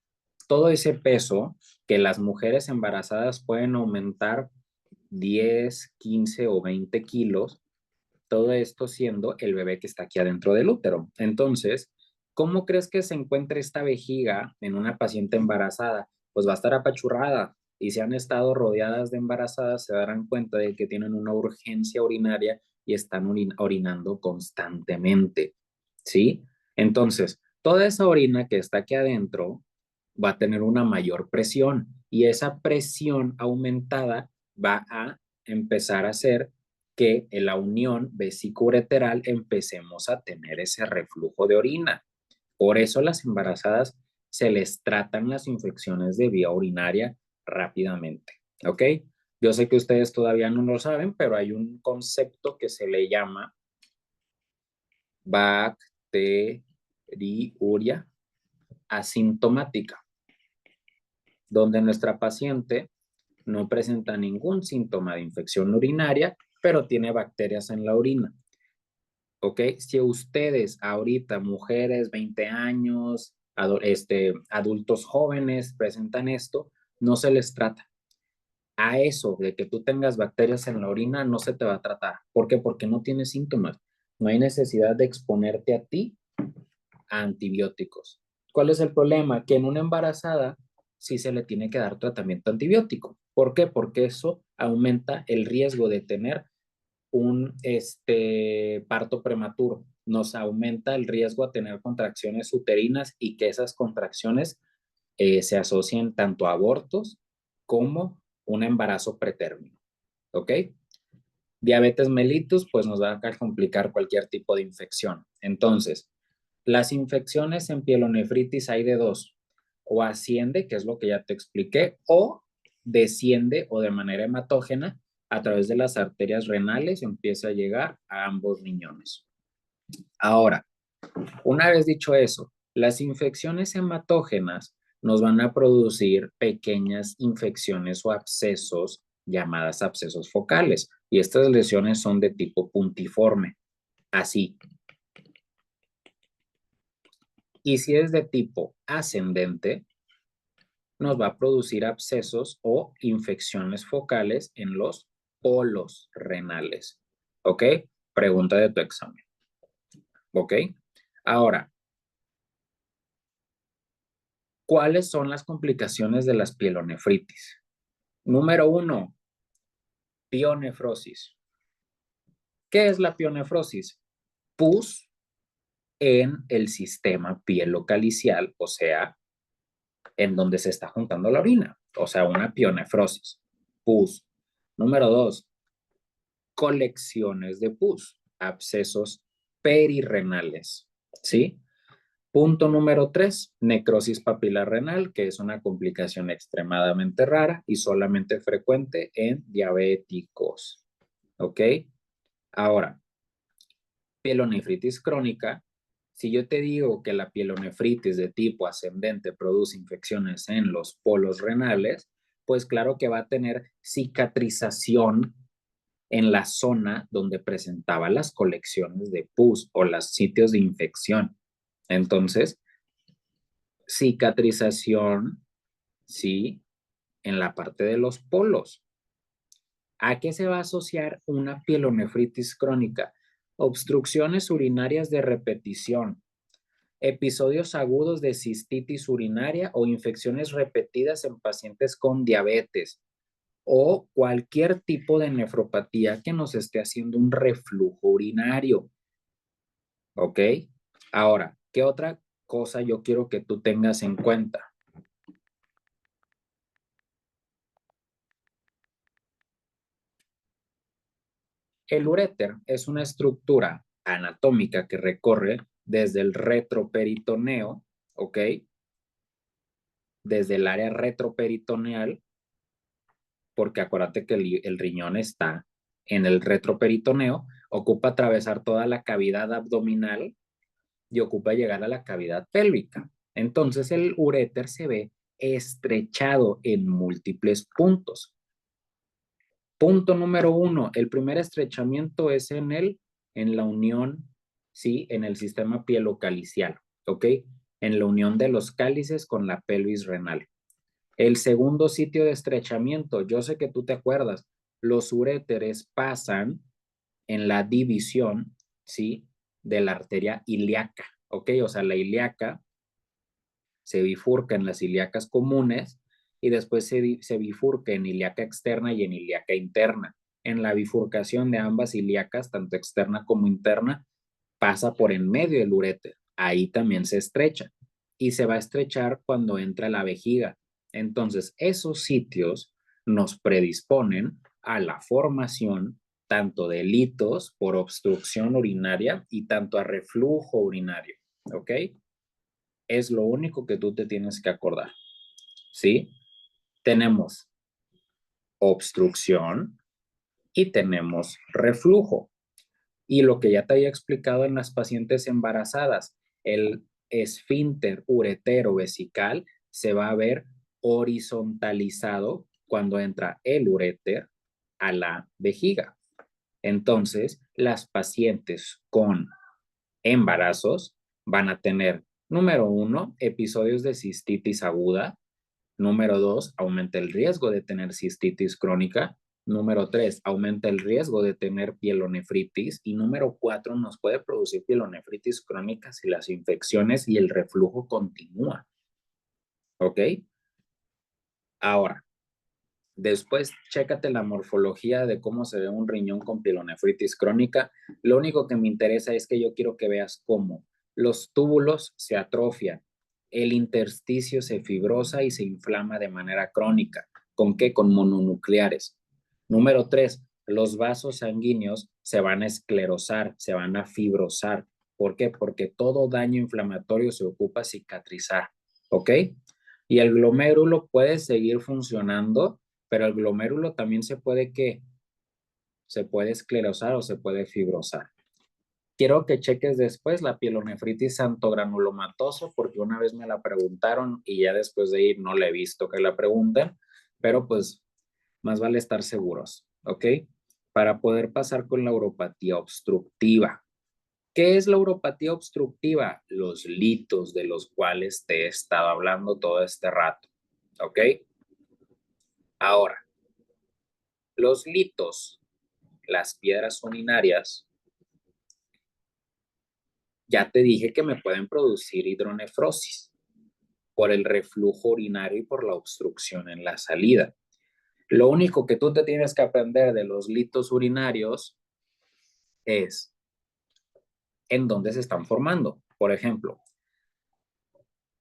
Todo ese peso que las mujeres embarazadas pueden aumentar 10, 15 o 20 kilos, todo esto siendo el bebé que está aquí adentro del útero. Entonces, ¿cómo crees que se encuentre esta vejiga en una paciente embarazada? Pues va a estar apachurrada y si han estado rodeadas de embarazadas se darán cuenta de que tienen una urgencia urinaria y están orinando constantemente, ¿sí? Entonces, toda esa orina que está aquí adentro va a tener una mayor presión y esa presión aumentada va a empezar a hacer que en la unión vesicoureteral empecemos a tener ese reflujo de orina. Por eso las embarazadas se les tratan las infecciones de vía urinaria rápidamente, ¿ok? Yo sé que ustedes todavía no lo saben, pero hay un concepto que se le llama bacteriuria asintomática, donde nuestra paciente no presenta ningún síntoma de infección urinaria, pero tiene bacterias en la orina. ¿Ok? Si ustedes ahorita, mujeres, 20 años, adultos jóvenes, presentan esto, no se les trata. A eso de que tú tengas bacterias en la orina no se te va a tratar. ¿Por qué? Porque no tienes síntomas. No hay necesidad de exponerte a ti a antibióticos. ¿Cuál es el problema? Que en una embarazada sí se le tiene que dar tratamiento antibiótico. ¿Por qué? Porque eso aumenta el riesgo de tener un parto prematuro. Nos aumenta el riesgo a tener contracciones uterinas y que esas contracciones se asocien tanto a abortos como un embarazo pretérmino. ¿Ok? Diabetes mellitus, pues nos va a complicar cualquier tipo de infección. Entonces, las infecciones en pielonefritis hay de dos. O asciende, que es lo que ya te expliqué, o desciende o de manera hematógena a través de las arterias renales empieza a llegar a ambos riñones. Ahora, una vez dicho eso, las infecciones hematógenas nos van a producir pequeñas infecciones o abscesos llamadas abscesos focales y estas lesiones son de tipo puntiforme, así. Y si es de tipo ascendente, nos va a producir abscesos o infecciones focales en los polos renales. ¿Ok? Pregunta de tu examen. ¿Ok? Ahora, ¿cuáles son las complicaciones de las pielonefritis? Número uno, pionefrosis. ¿Qué es la pionefrosis? Pus en el sistema pielocalicial, o sea, en donde se está juntando la orina, o sea, una pionefrosis. Pus. Número dos, colecciones de pus, abscesos perirrenales, ¿sí? Punto número 3, necrosis papilar renal, que es una complicación extremadamente rara y solamente frecuente en diabéticos. ¿Ok? Ahora, pielonefritis crónica Si yo te digo que la pielonefritis de tipo ascendente produce infecciones en los polos renales, pues claro que va a tener cicatrización en la zona donde presentaba las colecciones de pus o los sitios de infección. Entonces, cicatrización, sí, en la parte de los polos. ¿A qué se va a asociar una pielonefritis crónica? Obstrucciones urinarias de repetición, episodios agudos de cistitis urinaria o infecciones repetidas en pacientes con diabetes o cualquier tipo de nefropatía que nos esté haciendo un reflujo urinario. ¿Ok? Ahora, ¿qué otra cosa yo quiero que tú tengas en cuenta? El uréter es una estructura anatómica que recorre desde el retroperitoneo, ¿ok? Desde el área retroperitoneal, porque acuérdate que el riñón está en el retroperitoneo, ocupa atravesar toda la cavidad abdominal y ocupa llegar a la cavidad pélvica. Entonces el uréter se ve estrechado en múltiples puntos. Punto número 1, el primer estrechamiento es en la unión, sí, en el sistema pielocalicial, ¿ok? En la unión de los cálices con la pelvis renal. El segundo sitio de estrechamiento, yo sé que tú te acuerdas, los uréteres pasan en la división, ¿sí? De la arteria ilíaca, ¿ok? O sea, la ilíaca se bifurca en las ilíacas comunes y después se bifurca en ilíaca externa y en ilíaca interna. En la bifurcación de ambas ilíacas, tanto externa como interna, pasa por en medio del uréter. Ahí también se estrecha y se va a estrechar cuando entra la vejiga. Entonces, esos sitios nos predisponen a la formación tanto de litos por obstrucción urinaria y tanto a reflujo urinario. ¿Ok? Es lo único que tú te tienes que acordar. ¿Sí? Tenemos obstrucción y tenemos reflujo. Y lo que ya te había explicado en las pacientes embarazadas, el esfínter uretero vesical se va a ver horizontalizado cuando entra el uréter a la vejiga. Entonces, las pacientes con embarazos van a tener, número 1, episodios de cistitis aguda. Número 2, aumenta el riesgo de tener cistitis crónica. Número 3, aumenta el riesgo de tener pielonefritis. Y número 4, nos puede producir pielonefritis crónica si las infecciones y el reflujo continúa. ¿Ok? Ahora, después, chécate la morfología de cómo se ve un riñón con pielonefritis crónica. Lo único que me interesa es que yo quiero que veas cómo los túbulos se atrofian, el intersticio se fibrosa y se inflama de manera crónica. ¿Con qué? Con mononucleares. Número 3, los vasos sanguíneos se van a esclerosar, se van a fibrosar. ¿Por qué? Porque todo daño inflamatorio se ocupa cicatrizar. ¿Ok? Y el glomérulo puede seguir funcionando, pero el glomérulo también se puede esclerosar o se puede fibrosar. Quiero que cheques después la pielonefritis santogranulomatosas porque una vez me la preguntaron y ya después de ir no la he visto que la pregunten, pero pues más vale estar seguros, ¿ok? Para poder pasar con la uropatía obstructiva. ¿Qué es la uropatía obstructiva? Los litos de los cuales te he estado hablando todo este rato, ¿ok? Ahora, los litos, las piedras urinarias, ya te dije que me pueden producir hidronefrosis por el reflujo urinario y por la obstrucción en la salida. Lo único que tú te tienes que aprender de los litos urinarios es en dónde se están formando. Por ejemplo,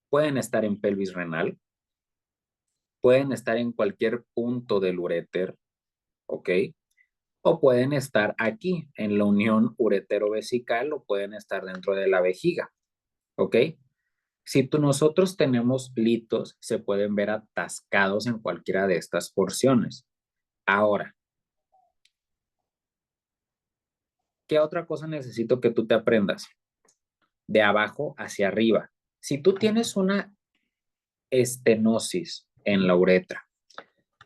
pueden estar en pelvis renal, pueden estar en cualquier punto del uréter, ¿ok? O pueden estar aquí en la unión uretero-vesical o pueden estar dentro de la vejiga, ¿ok? Si nosotros tenemos litos, se pueden ver atascados en cualquiera de estas porciones. Ahora, ¿qué otra cosa necesito que tú te aprendas? de abajo hacia arriba. Si tú tienes una estenosis en la uretra,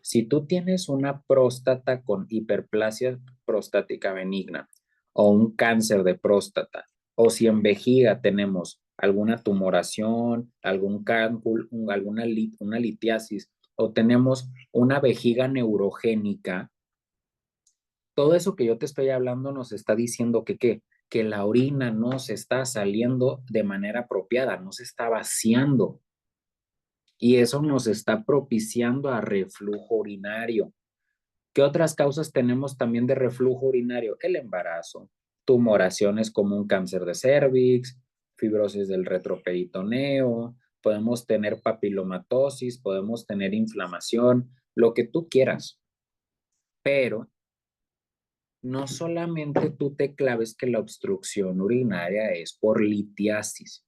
si tú tienes una próstata con hiperplasia prostática benigna o un cáncer de próstata, o si en vejiga tenemos alguna tumoración, algún cálculo, una litiasis, o tenemos una vejiga neurogénica, todo eso que yo te estoy hablando nos está diciendo que la orina no se está saliendo de manera apropiada, no se está vaciando. Y eso nos está propiciando a reflujo urinario. ¿Qué otras causas tenemos también de reflujo urinario? El embarazo, tumoraciones como un cáncer de cervix, fibrosis del retroperitoneo, podemos tener papilomatosis, podemos tener inflamación, lo que tú quieras. Pero no solamente tú te claves que la obstrucción urinaria es por litiasis.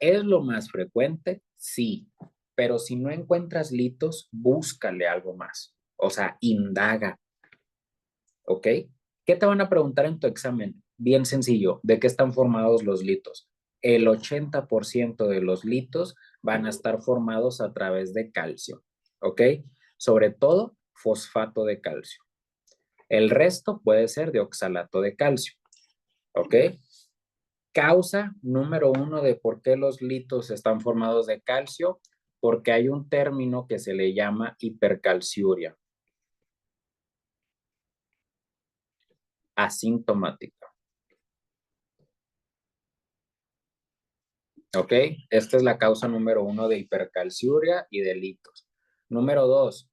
¿Es lo más frecuente? Sí, pero si no encuentras litos, búscale algo más. O sea, indaga, ¿ok? ¿Qué te van a preguntar en tu examen? Bien sencillo, ¿de qué están formados los litos? El 80% de los litos van a estar formados a través de calcio, ¿ok? Sobre todo fosfato de calcio. El resto puede ser de oxalato de calcio, ¿ok? Causa número uno de por qué los litos están formados de calcio, porque hay un término que se le llama hipercalciuria, asintomática. ¿Ok? Esta es la causa número uno de hipercalciuria y de litos. Número dos,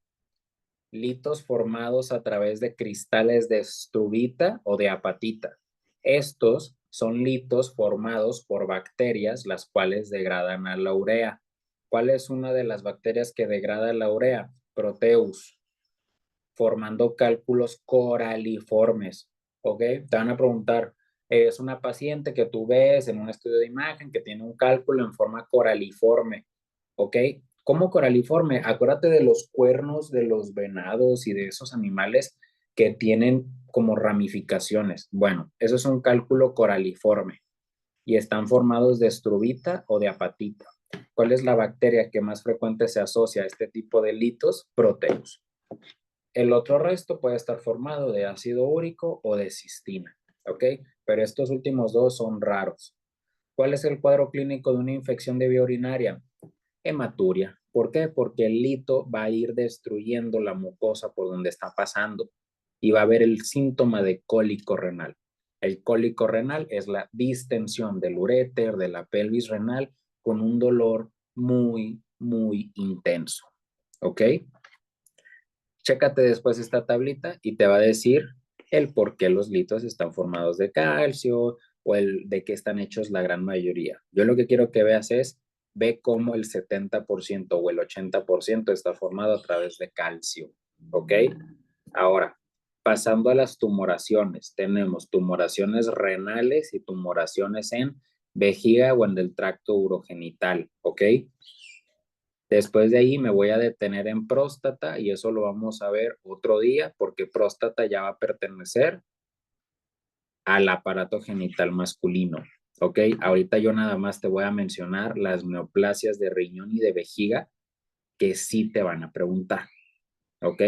litos formados a través de cristales de struvita o de apatita. Estos son litos formados por bacterias, las cuales degradan a la urea. ¿Cuál es una de las bacterias que degrada la urea? Proteus, formando cálculos coraliformes. ¿Ok? Te van a preguntar, es una paciente que tú ves en un estudio de imagen que tiene un cálculo en forma coraliforme. ¿Ok? ¿Cómo coraliforme? Acuérdate de los cuernos de los venados y de esos animales que tienen como ramificaciones. Bueno, eso es un cálculo coraliforme y están formados de struvita o de apatita. ¿Cuál es la bacteria que más frecuente se asocia a este tipo de litos? Proteus. El otro resto puede estar formado de ácido úrico o de cistina, ¿ok? Pero estos últimos dos son raros. ¿Cuál es el cuadro clínico de una infección de vía urinaria? Hematuria. ¿Por qué? Porque el lito va a ir destruyendo la mucosa por donde está pasando y va a haber el síntoma de cólico renal. El cólico renal es la distensión del uréter, de la pelvis renal, con un dolor muy, muy intenso. ¿Ok? Chécate después esta tablita y te va a decir el por qué los litos están formados de calcio o el de qué están hechos la gran mayoría. Yo lo que quiero que veas es, ve cómo el 70% o el 80% está formado a través de calcio, ¿ok? Ahora, pasando a las tumoraciones, tenemos tumoraciones renales y tumoraciones en vejiga o en el tracto urogenital, ¿ok? Después de ahí me voy a detener en próstata y eso lo vamos a ver otro día porque próstata ya va a pertenecer al aparato genital masculino. ¿Ok? Ahorita yo nada más te voy a mencionar las neoplasias de riñón y de vejiga que sí te van a preguntar. ¿Ok?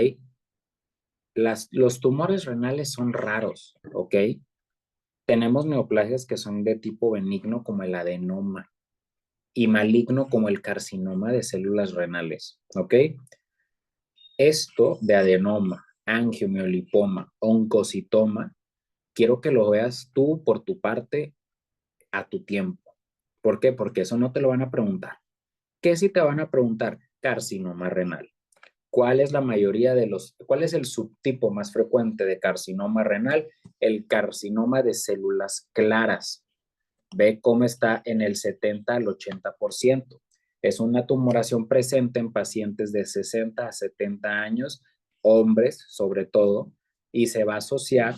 Los tumores renales son raros. ¿Ok? Tenemos neoplasias que son de tipo benigno como el adenoma y maligno como el carcinoma de células renales. ¿Ok? Esto de adenoma, angiomiolipoma, oncocitoma, quiero que lo veas tú por tu parte a tu tiempo. ¿Por qué? Porque eso no te lo van a preguntar. ¿Qué si te van a preguntar? Carcinoma renal. ¿Cuál es la mayoría de cuál es el subtipo más frecuente de carcinoma renal? El carcinoma de células claras. Ve cómo está en el 70 al 80%. Es una tumoración presente en pacientes de 60 a 70 años, hombres sobre todo, y se va a asociar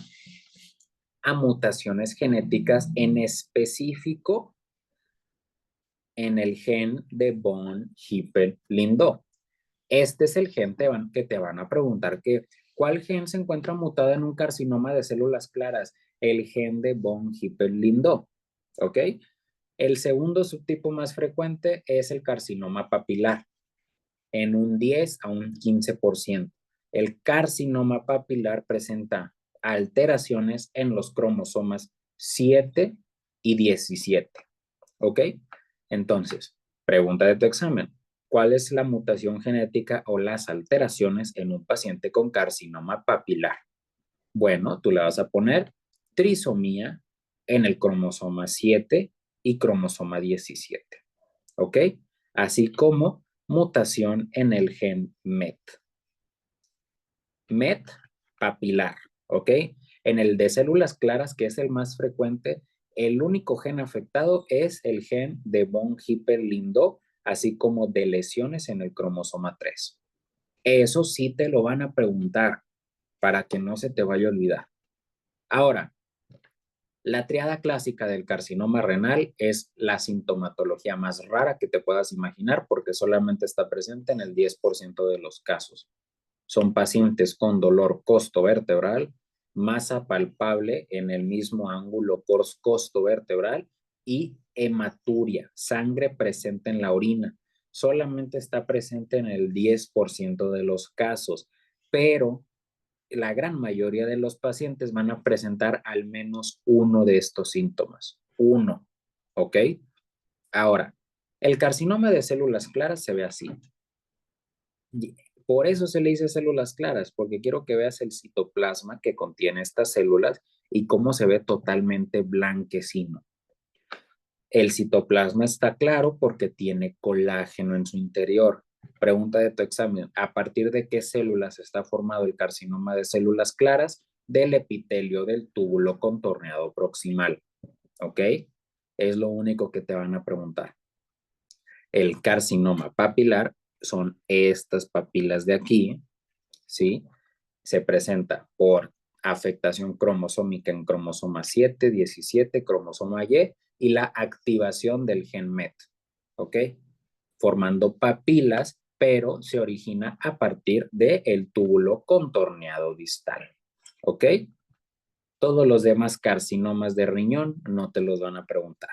a mutaciones genéticas en específico en el gen de von Hippel-Lindau. Este es el gen que te van a preguntar que, ¿cuál gen se encuentra mutado en un carcinoma de células claras? El gen de von Hippel-Lindau, ¿ok? El segundo subtipo más frecuente es el carcinoma papilar, en un 10 a un 15%. El carcinoma papilar presenta alteraciones en los cromosomas 7 y 17. ¿Ok? Entonces, pregunta de tu examen. ¿Cuál es la mutación genética o las alteraciones en un paciente con carcinoma papilar? Bueno, tú le vas a poner trisomía en el cromosoma 7 y cromosoma 17. ¿Ok? Así como mutación en el gen MET. MET papilar, ¿ok? En el de células claras, que es el más frecuente, el único gen afectado es el gen de von Hippel-Lindau, así como de lesiones en el cromosoma 3. Eso sí te lo van a preguntar para que no se te vaya a olvidar. Ahora, la triada clásica del carcinoma renal es la sintomatología más rara que te puedas imaginar porque solamente está presente en el 10% de los casos. Son pacientes con dolor costovertebral, masa palpable en el mismo ángulo costovertebral y hematuria, sangre presente en la orina. Solamente está presente en el 10% de los casos, pero la gran mayoría de los pacientes van a presentar al menos uno de estos síntomas. Uno, ¿ok? Ahora, el carcinoma de células claras se ve así. Por eso se le dice células claras, porque quiero que veas el citoplasma que contiene estas células y cómo se ve totalmente blanquecino. El citoplasma está claro porque tiene colágeno en su interior. Pregunta de tu examen, ¿a partir de qué células está formado el carcinoma de células claras? Del epitelio del túbulo contorneado proximal. ¿Ok? Es lo único que te van a preguntar. El carcinoma papilar son estas papilas de aquí, ¿sí? Se presenta por afectación cromosómica en cromosoma 7, 17, cromosoma y la activación del gen MET, ¿ok? Formando papilas, pero se origina a partir del túbulo contorneado distal, ¿ok? Todos los demás carcinomas de riñón no te los van a preguntar.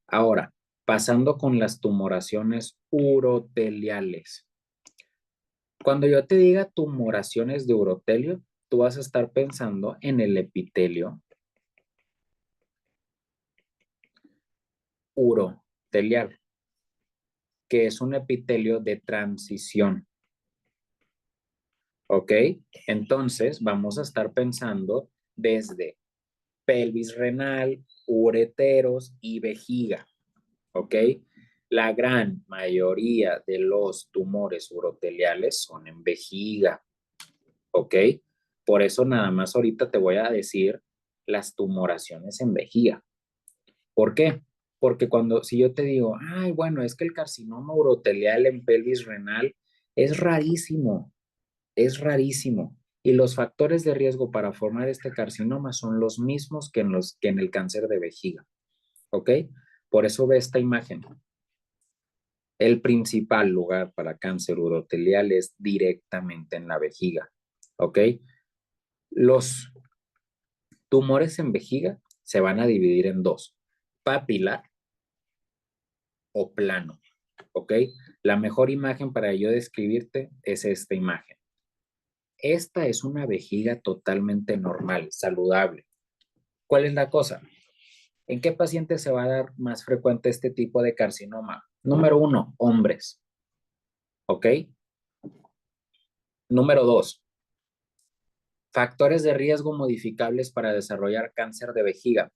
Ahora, pasando con las tumoraciones uroteliales. Cuando yo te diga tumoraciones de urotelio, tú vas a estar pensando en el epitelio urotelial, que es un epitelio de transición. ¿Ok? Entonces, vamos a estar pensando desde pelvis renal, ureteros y vejiga. ¿Ok? La gran mayoría de los tumores uroteliales son en vejiga. ¿Ok? Por eso nada más ahorita te voy a decir las tumoraciones en vejiga. ¿Por qué? Porque si yo te digo, ay, bueno, es que el carcinoma urotelial en pelvis renal es rarísimo, es rarísimo. Y los factores de riesgo para formar este carcinoma son los mismos que en el cáncer de vejiga. ¿Ok? Por eso ve esta imagen. El principal lugar para cáncer urotelial es directamente en la vejiga. ¿Ok? Los tumores en vejiga se van a dividir en dos, papilar o plano. ¿Ok? La mejor imagen para yo describirte es esta imagen. Esta es una vejiga totalmente normal, saludable. ¿Cuál es la cosa? ¿En qué paciente se va a dar más frecuente este tipo de carcinoma? Número 1, hombres. ¿Ok? Número 2, factores de riesgo modificables para desarrollar cáncer de vejiga.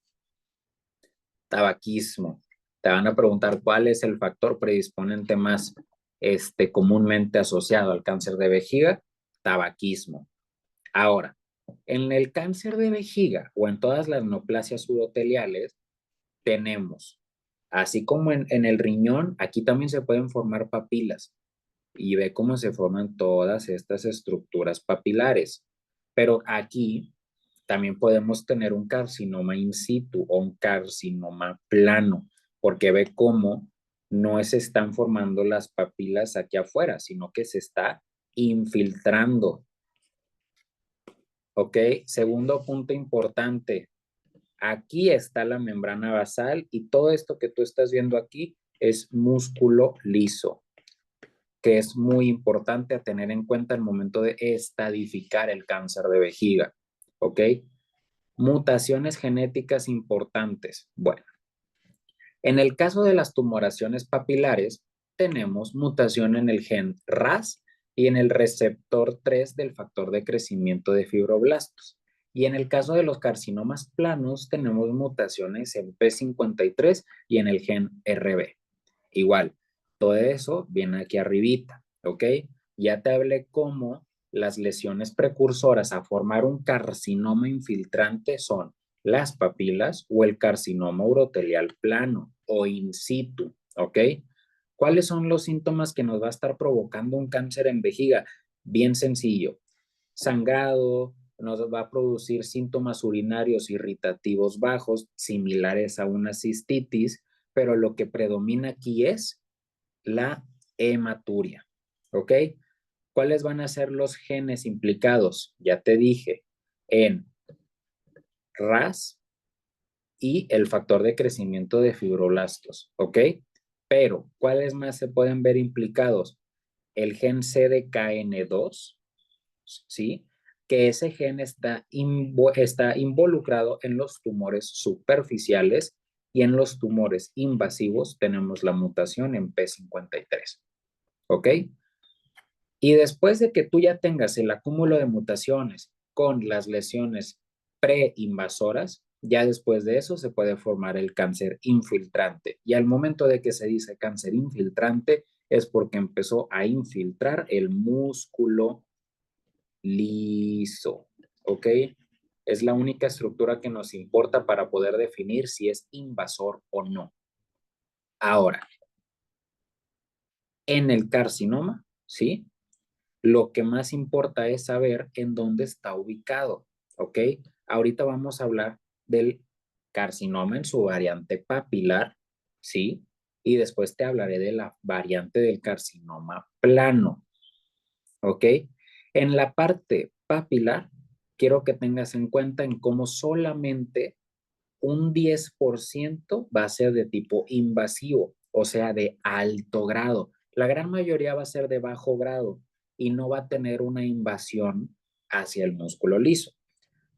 Tabaquismo. Te van a preguntar cuál es el factor predisponente más comúnmente asociado al cáncer de vejiga. Tabaquismo. Ahora, en el cáncer de vejiga o en todas las neoplasias uroteliales tenemos, así como en el riñón, aquí también se pueden formar papilas y ve cómo se forman todas estas estructuras papilares. Pero aquí también podemos tener un carcinoma in situ o un carcinoma plano, porque ve cómo no se están formando las papilas aquí afuera, sino que se está infiltrando. ¿Ok? Segundo punto importante, Aquí está la membrana basal y todo esto que tú estás viendo aquí es músculo liso, que es muy importante a tener en cuenta al momento de estadificar el cáncer de vejiga, ¿ok? Mutaciones genéticas importantes. Bueno, en el caso de las tumoraciones papilares, tenemos mutación en el gen RAS y en el receptor 3 del factor de crecimiento de fibroblastos. Y en el caso de los carcinomas planos, tenemos mutaciones en P53 y en el gen RB. Igual, todo eso viene aquí arribita, ¿ok? Ya te hablé cómo las lesiones precursoras a formar un carcinoma infiltrante son las papilas o el carcinoma urotelial plano o in situ, ¿ok? ¿Cuáles son los síntomas que nos va a estar provocando un cáncer en vejiga? Bien sencillo. Sangrado, nos va a producir síntomas urinarios irritativos bajos, similares a una cistitis, pero lo que predomina aquí es la hematuria, ¿ok? ¿Cuáles van a ser los genes implicados? Ya te dije, en RAS y el factor de crecimiento de fibroblastos, ¿ok? Pero, ¿cuáles más se pueden ver implicados? El gen CDKN2, ¿sí? Que ese gen está involucrado en los tumores superficiales y en los tumores invasivos tenemos la mutación en P53, ¿ok? Y después de que tú ya tengas el acúmulo de mutaciones con las lesiones preinvasoras, ya después de eso se puede formar el cáncer infiltrante. Y al momento de que se dice cáncer infiltrante es porque empezó a infiltrar el músculo liso, ¿ok? Es la única estructura que nos importa para poder definir si es invasor o no. Ahora, en el carcinoma, ¿sí? Lo que más importa es saber en dónde está ubicado, ¿ok? Ahorita vamos a hablar del carcinoma en su variante papilar, ¿sí? Y después te hablaré de la variante del carcinoma plano, ¿ok? En la parte papilar, quiero que tengas en cuenta en cómo solamente un 10% va a ser de tipo invasivo, o sea, de alto grado. La gran mayoría va a ser de bajo grado y no va a tener una invasión hacia el músculo liso.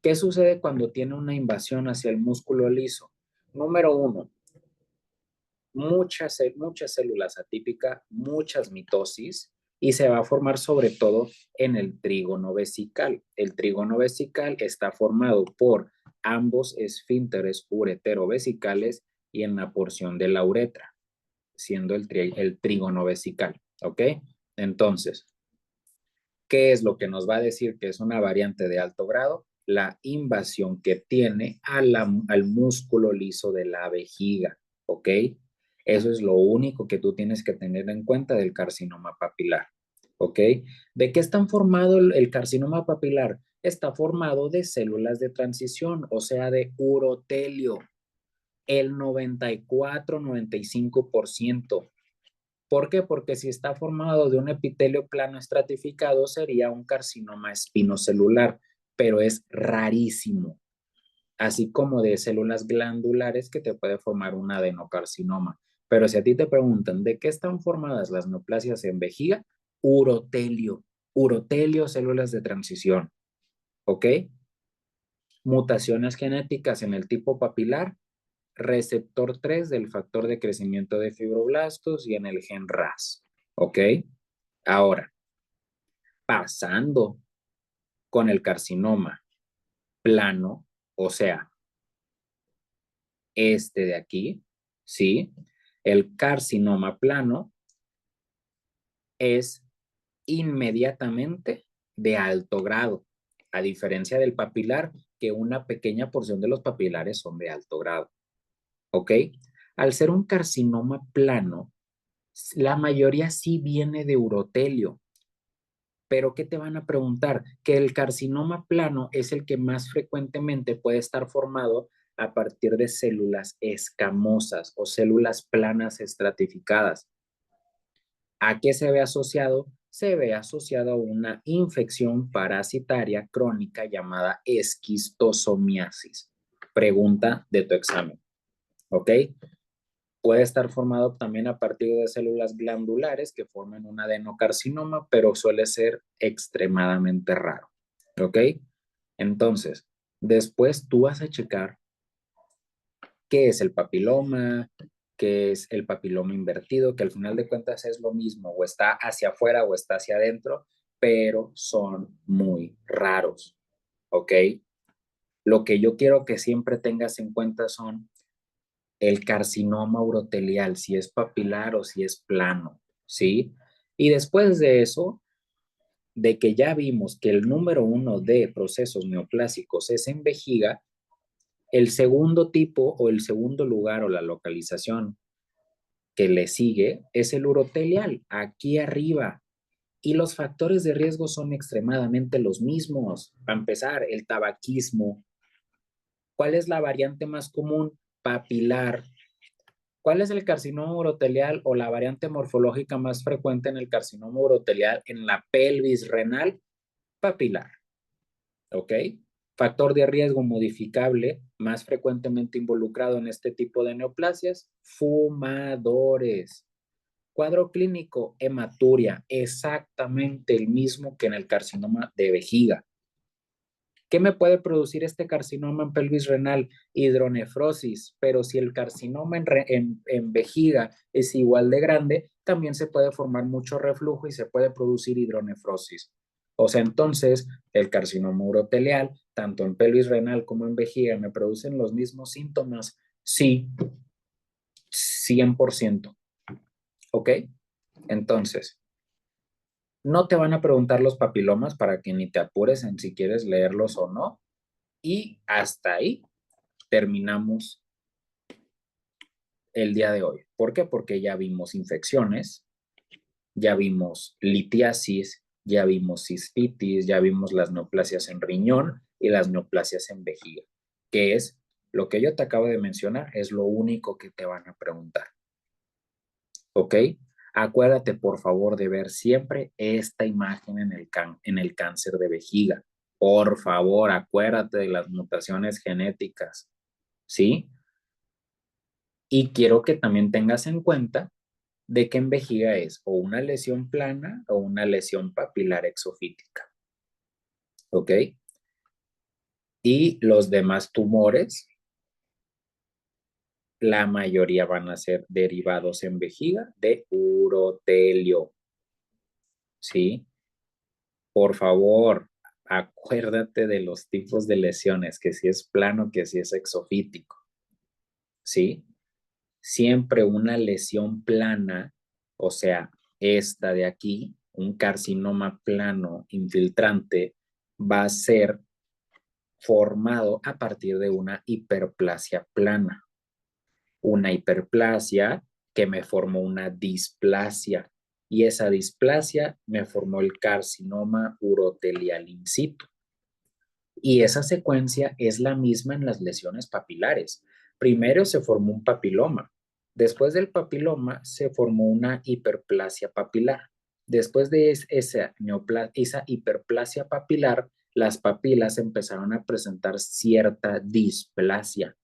¿Qué sucede cuando tiene una invasión hacia el músculo liso? Número uno, muchas células atípicas, muchas mitosis y se va a formar sobre todo en el trígono vesical. El trígono vesical está formado por ambos esfínteres ureterovesicales y en la porción de la uretra, siendo el trígono vesical, ¿ok? Entonces, ¿qué es lo que nos va a decir que es una variante de alto grado? La invasión que tiene al músculo liso de la vejiga, ¿ok? Eso es lo único que tú tienes que tener en cuenta del carcinoma papilar, ¿ok? ¿De qué está formado el carcinoma papilar? Está formado de células de transición, o sea, de urotelio, el 94-95%. ¿Por qué? Porque si está formado de un epitelio plano estratificado sería un carcinoma espinocelular, pero es rarísimo, así como de células glandulares que te puede formar un adenocarcinoma. Pero si a ti te preguntan de qué están formadas las neoplasias en vejiga, urotelio, urotelio, células de transición, ¿ok? Mutaciones genéticas en el tipo papilar, receptor 3 del factor de crecimiento de fibroblastos y en el gen RAS, ¿ok? Ahora, pasando con el carcinoma plano, o sea, este de aquí, ¿sí? El carcinoma plano es inmediatamente de alto grado, a diferencia del papilar, que una pequeña porción de los papilares son de alto grado, ¿ok? Al ser un carcinoma plano, la mayoría sí viene de urotelio, pero ¿qué te van a preguntar? Que el carcinoma plano es el que más frecuentemente puede estar formado a partir de células escamosas o células planas estratificadas. ¿A qué se ve asociado? Se ve asociado a una infección parasitaria crónica llamada esquistosomiasis. pregunta de tu examen, ¿ok? Puede estar formado también a partir de células glandulares que forman un adenocarcinoma, pero suele ser extremadamente raro, ¿ok? Entonces, después tú vas a checar qué es el papiloma, qué es el papiloma invertido, que al final de cuentas es lo mismo, o está hacia afuera o está hacia adentro, pero son muy raros, ¿ok? Lo que yo quiero que siempre tengas en cuenta son el carcinoma urotelial, si es papilar o si es plano, ¿sí? Y después de eso, de que ya vimos que el número uno de procesos neoplásicos es en vejiga, el segundo tipo o el segundo lugar o la localización que le sigue es el urotelial, aquí arriba. Y los factores de riesgo son extremadamente los mismos. Para empezar, el tabaquismo. ¿Cuál es la variante más común? Papilar. ¿Cuál es el carcinoma urotelial o la variante morfológica más frecuente en el carcinoma urotelial en la pelvis renal? Papilar. ¿Ok? Factor de riesgo modificable más frecuentemente involucrado en este tipo de neoplasias, fumadores. Cuadro clínico, hematuria, exactamente el mismo que en el carcinoma de vejiga. ¿Qué me puede producir este carcinoma en pelvis renal? Hidronefrosis, pero si el carcinoma en vejiga es igual de grande, también se puede formar mucho reflujo y se puede producir hidronefrosis. O sea, entonces, el carcinoma urotelial, tanto en pelvis renal como en vejiga, ¿me producen los mismos síntomas? Sí, 100%. ¿Ok? Entonces, no te van a preguntar los papilomas para que ni te apures en si quieres leerlos o no. Y hasta ahí terminamos el día de hoy. ¿Por qué? Porque ya vimos infecciones, ya vimos litiasis, ya vimos cistitis, ya vimos las neoplasias en riñón y las neoplasias en vejiga, que es lo que yo te acabo de mencionar, es lo único que te van a preguntar. ¿Ok? Acuérdate, por favor, de ver siempre esta imagen en el cáncer de vejiga. Por favor, acuérdate de las mutaciones genéticas, ¿sí? Y quiero que también tengas en cuenta de que en vejiga es o una lesión plana o una lesión papilar exofítica, ¿ok? Y los demás tumores, la mayoría van a ser derivados en vejiga de urotelio, ¿sí? Por favor, acuérdate de los tipos de lesiones, que si es plano, que si es exofítico, ¿sí? Siempre una lesión plana, o sea, esta de aquí, un carcinoma plano infiltrante, va a ser formado a partir de una hiperplasia plana. Una hiperplasia que me formó una displasia y esa displasia me formó el carcinoma urotelial in situ. Y esa secuencia es la misma en las lesiones papilares. Primero se formó un papiloma. Después del papiloma se formó una hiperplasia papilar. Después de esa hiperplasia papilar, las papilas empezaron a presentar cierta displasia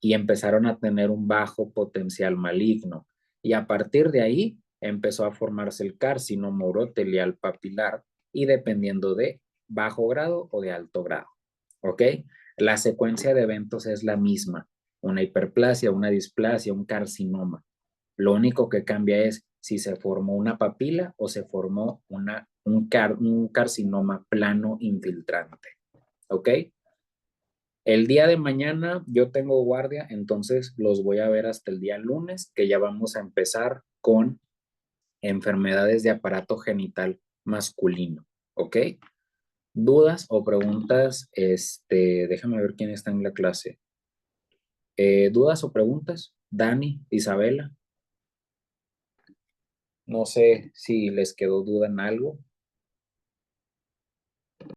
y empezaron a tener un bajo potencial maligno. Y a partir de ahí empezó a formarse el carcinoma urotelial papilar y dependiendo de bajo grado o de alto grado. ¿Ok? La secuencia de eventos es la misma. Una hiperplasia, una displasia, un carcinoma. Lo único que cambia es si se formó una papila o se formó un carcinoma plano infiltrante. ¿Ok? El día de mañana yo tengo guardia, entonces los voy a ver hasta el día lunes, que ya vamos a empezar con enfermedades de aparato genital masculino, ¿ok? ¿Dudas o preguntas? Déjame ver quién está en la clase. ¿Dudas o preguntas? Dani, Isabela. No sé si les quedó duda en algo.